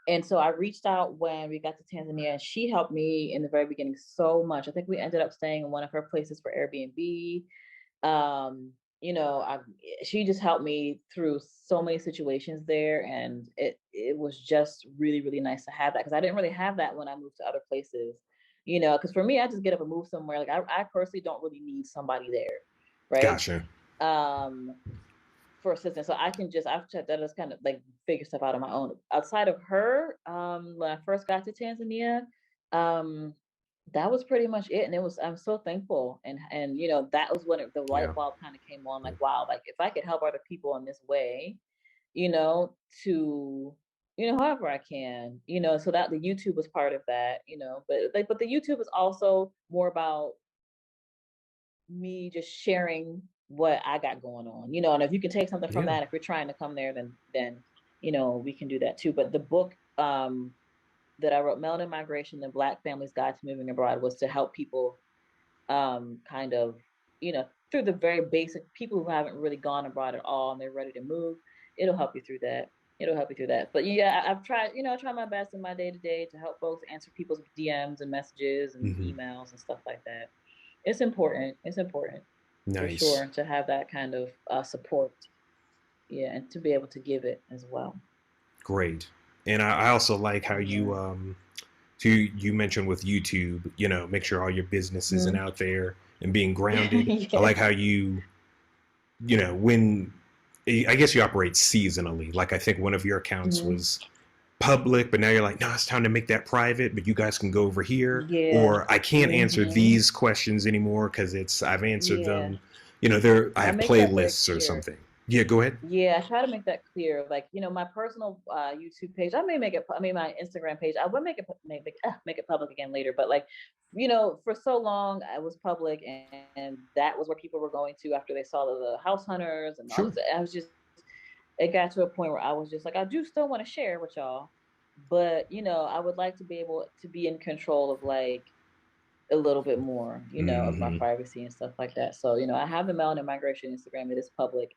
And so I reached out when we got to Tanzania, and she helped me in the very beginning so much. I think we ended up staying in one of her places for Airbnb. Um, you know, she just helped me through so many situations there, and it was just really really nice to have that, because I didn't really have that when I moved to other places. You know, because for me, I just get up and move somewhere. Like I personally don't really need somebody there, right?
Gotcha.
Um, for assistance. So I can just I've checked that, just kind of like figure stuff out on my own. Outside of her, when I first got to Tanzania, um, that was pretty much it. And it was I'm so thankful. And you know, that was when the light
Yeah.
bulb kind of came on, like, wow, like if I could help other people in this way, you know, to however I can, so that the YouTube was part of that, but the YouTube is also more about me just sharing what I got going on, and if you can take something from
Yeah.
that, if you're trying to come there, then we can do that too. But the book that I wrote, Melanin Migration: The Black Family's Guide to Moving Abroad, was to help people kind of, through the very basic, people who haven't really gone abroad at all and they're ready to move. It'll help you through that. It'll help you through that. But yeah, I've tried, I try my best in my day to day to help folks answer people's DMs and messages and
Hmm.
emails and stuff like that. It's important. It's important for
Nice.
sure to have that kind of support. Yeah, and to be able to give it as well.
Great. And I also like how
Yeah.
you mentioned with YouTube, make sure all your business isn't
Mhm.
out there and being grounded. I
Yeah.
like how when I guess you operate seasonally. Like I think one of your accounts
Mhm.
was public, but now you're like, no, it's time to make that private, but you guys can go over here.
Yeah.
Or I can't answer
Mhm.
these questions anymore because I've answered
Yeah.
them. I
I
have
make that very
playlists or
clear.
something. Yeah, go ahead.
Yeah, I try to make that clear. Like, my personal YouTube page, I may make it. I mean, my Instagram page, I will make it public again later. But like, for so long, I was public, and that was where people were going to after they saw the house hunters and all
Sure.
this. I was just, it got to a point where I was just like, I do still want to share with y'all, but I would like to be able to be in control of like a little bit more, of my
Hmm.
privacy and stuff like that. So, I have the Melanin Migration Instagram. It is public,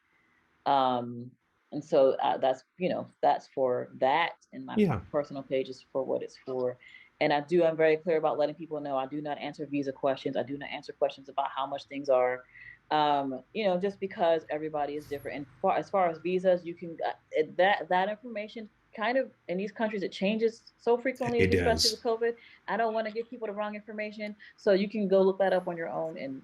um and so that's for that, and my
Yeah.
personal page is for what it's for. And I'm very clear about letting people know I do not answer visa questions. I do not answer questions about how much things are, just because everybody is different. And as far as visas, you can that information kind of in these countries, it changes so frequently,
It
especially
does.
with COVID. I don't want to give people the wrong information, so you can go look that up on your own and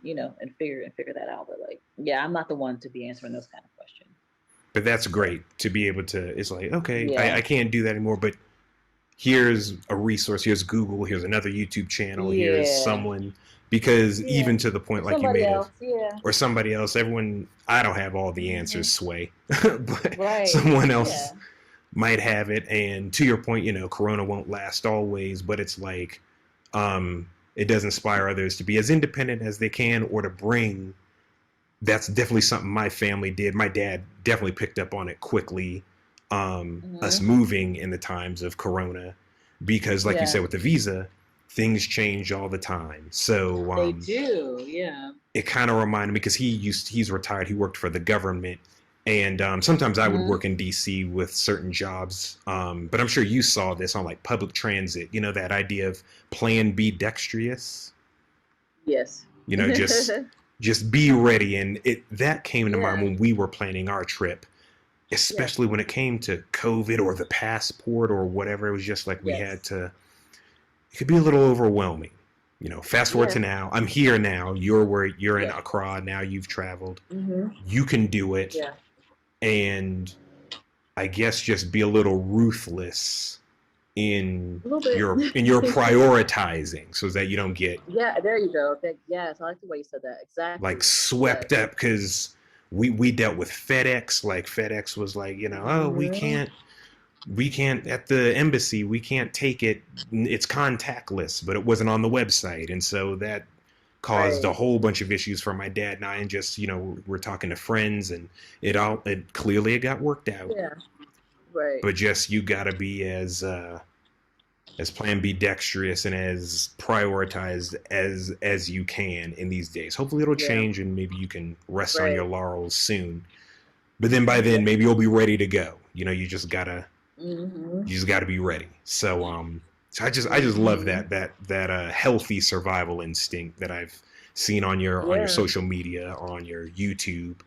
figure that out. But like, yeah, I'm not the one to be answering those kind of questions.
But that's
So
great to be able to, it's like, okay,
yeah,
I can't do that anymore, but here's a resource, here's Google, here's another YouTube channel, here's
yeah,
someone, because
yeah.
even to the point
Or
like you
somebody
made of,
else, yeah.
or somebody else, everyone, I don't have all the answers,
Hmm.
Sway, but
Right.
someone else
Yeah.
might have it. And to your point, Corona won't last always, but it's like, it does inspire others to be as independent as they can, or to bring, that's definitely something my family did. My dad definitely picked up on it quickly, us
Hmm.
moving in the times of Corona, because, like you
Yeah.
said, with the visa, things change all the time. So
They do. Yeah.
it kind of reminded me, because he's retired. He worked for the government, and sometimes I would
Hmm.
work in DC with certain jobs. But I'm sure you saw this on like public transit. That idea of Plan B dexterous.
Yes.
Just be ready, and that came to mind
Yeah.
when we were planning our trip,
Yes.
especially when it came to COVID or the passport or whatever. It was just like we had
Yes.
to, it could be a little overwhelming. Fast forward to
Yeah.
now, I'm here now, you're in
Yeah.
Accra now, you've traveled,
Hmm.
you can do it.
Yeah.
And I guess just be a little ruthless in
A little
your
bit.
prioritizing, so that you don't get
Yeah. There you go. Yes, I like the way you said that.
like
Exactly.
swept
Yes.
up, because we dealt with FedEx. Like FedEx was like, oh,
Hmm.
we can't at the embassy, we can't take it, it's contactless, but it wasn't on the website, and so that caused a
Right.
whole bunch of issues for my dad and I. And just, we're talking to friends, and it clearly it got worked out.
Yeah. Right.
But just, you got to be as as plan B dexterous and as prioritized as you can in these days. Hopefully it'll
Yeah.
change and maybe you can rest on your
Right.
laurels soon. But then by
Yeah.
then maybe you'll be ready to go. You know,
Mhm.
you just gotta be ready. So I just love
Mhm.
that healthy survival instinct that I've seen on your
Yeah.
social media or on your YouTube.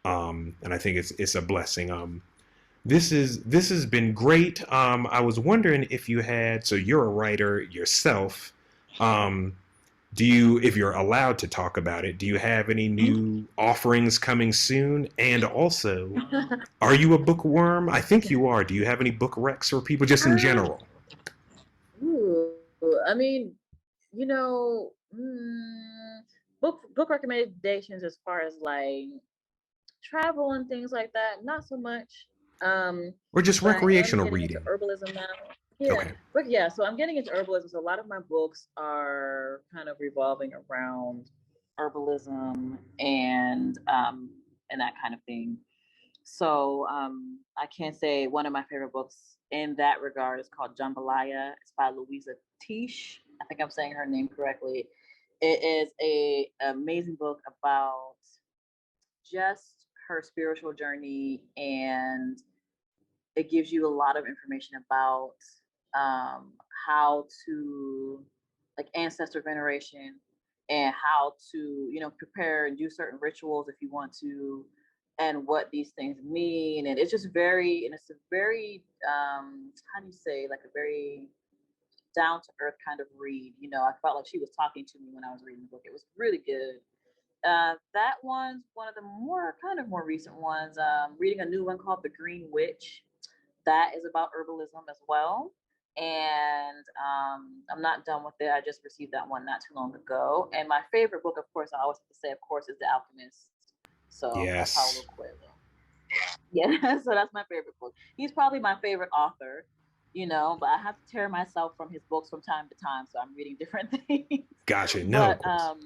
And I think it's a blessing. This has been great. I was wondering if you had, so you're a writer yourself. Um, do you, if you're allowed to talk about it, do you have any new offerings coming soon? And also, are you a bookworm? I think you are. Do you have any book recs for people just in
Um,
general?
ooh, I mean, you know, book recommendations as far as like travel and things like that, not so much. Um,
Or just
but I am
recreational
getting into
reading?
herbalism now. Yeah,
Okay.
but yeah, so I'm getting into herbalism. So a lot of my books are kind of revolving around herbalism and that kind of thing. So I can say one of my favorite books in that regard is called Jambalaya. It's by Louisa Tish. I think I'm saying her name correctly. It is a amazing book about just her spiritual journey, and it gives you a lot of information about um, how to like ancestor veneration and how to prepare and do certain rituals if you want to, and what these things mean. And it's just very, and it's a very how do you say, like a very down to earth kind of read. I felt like she was talking to me when I was reading the book. It was really good. That one's one of the more kind of more recent ones. Reading a new one called The Green Witch. That is about herbalism as well. And I'm not done with it. I just received that one not too long ago. And my favorite book, of course, I always have to say, of course, is The Alchemist. So that's Paulo
Yes.
Coelho. Yeah, so that's my favorite book. He's probably my favorite author, but I have to tear myself from his books from time to time, so I'm reading different things.
Gotcha. No, of
But
course.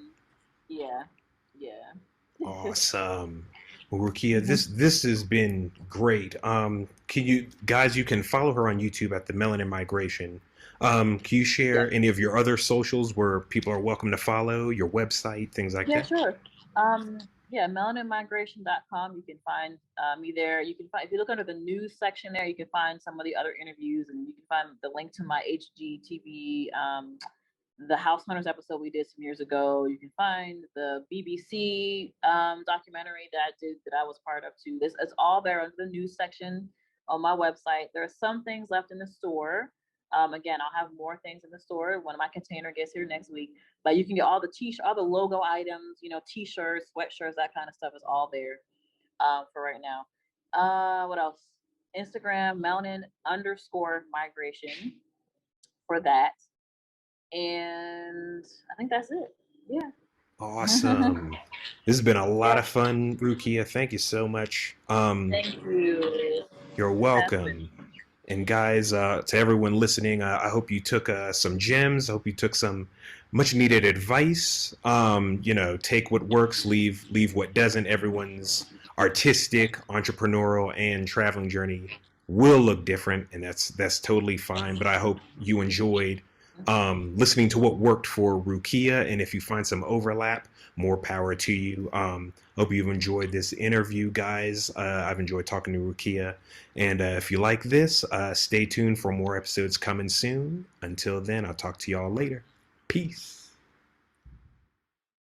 yeah, yeah.
Awesome. Well, Rukiya, this has been great. Can you guys, you can follow her on YouTube at the Melanin Migration. Can you
Yes.
share any of your other socials where people are welcome to follow, your website, things like
Yeah,
that?
sure. Yeah, melaninmigration.com. You can find me there. You can find, if you look under the news section there, you can find some of the other interviews, and you can find the link to my HGTV, the House Hunters episode we did some years ago. You can find the BBC documentary that I did, that I was part of too. This is all there under the news section on my website. There are some things left in the store. Again, I'll have more things in the store when my container gets here next week. But you can get all the all the logo items, t-shirts, sweatshirts, that kind of stuff is all there for right now. What else? Instagram, melanin_migration for that. And I think that's it. Yeah.
Awesome. This has been a lot
Yeah.
of fun, Rukiya. Thank you so much.
Thank you.
You're
It has been.
welcome. And guys, to everyone listening, I hope you took some gems. I hope you took some much needed advice. Take what works, leave what doesn't. Everyone's artistic, entrepreneurial, and traveling journey will look different, and that's totally fine. But I hope you enjoyed listening to what worked for Rukiya, and if you find some overlap, more power to you. Hope you've enjoyed this interview, guys. I've enjoyed talking to Rukiya. And if you like this, stay tuned for more episodes coming soon. Until then, I'll talk to y'all later. Peace.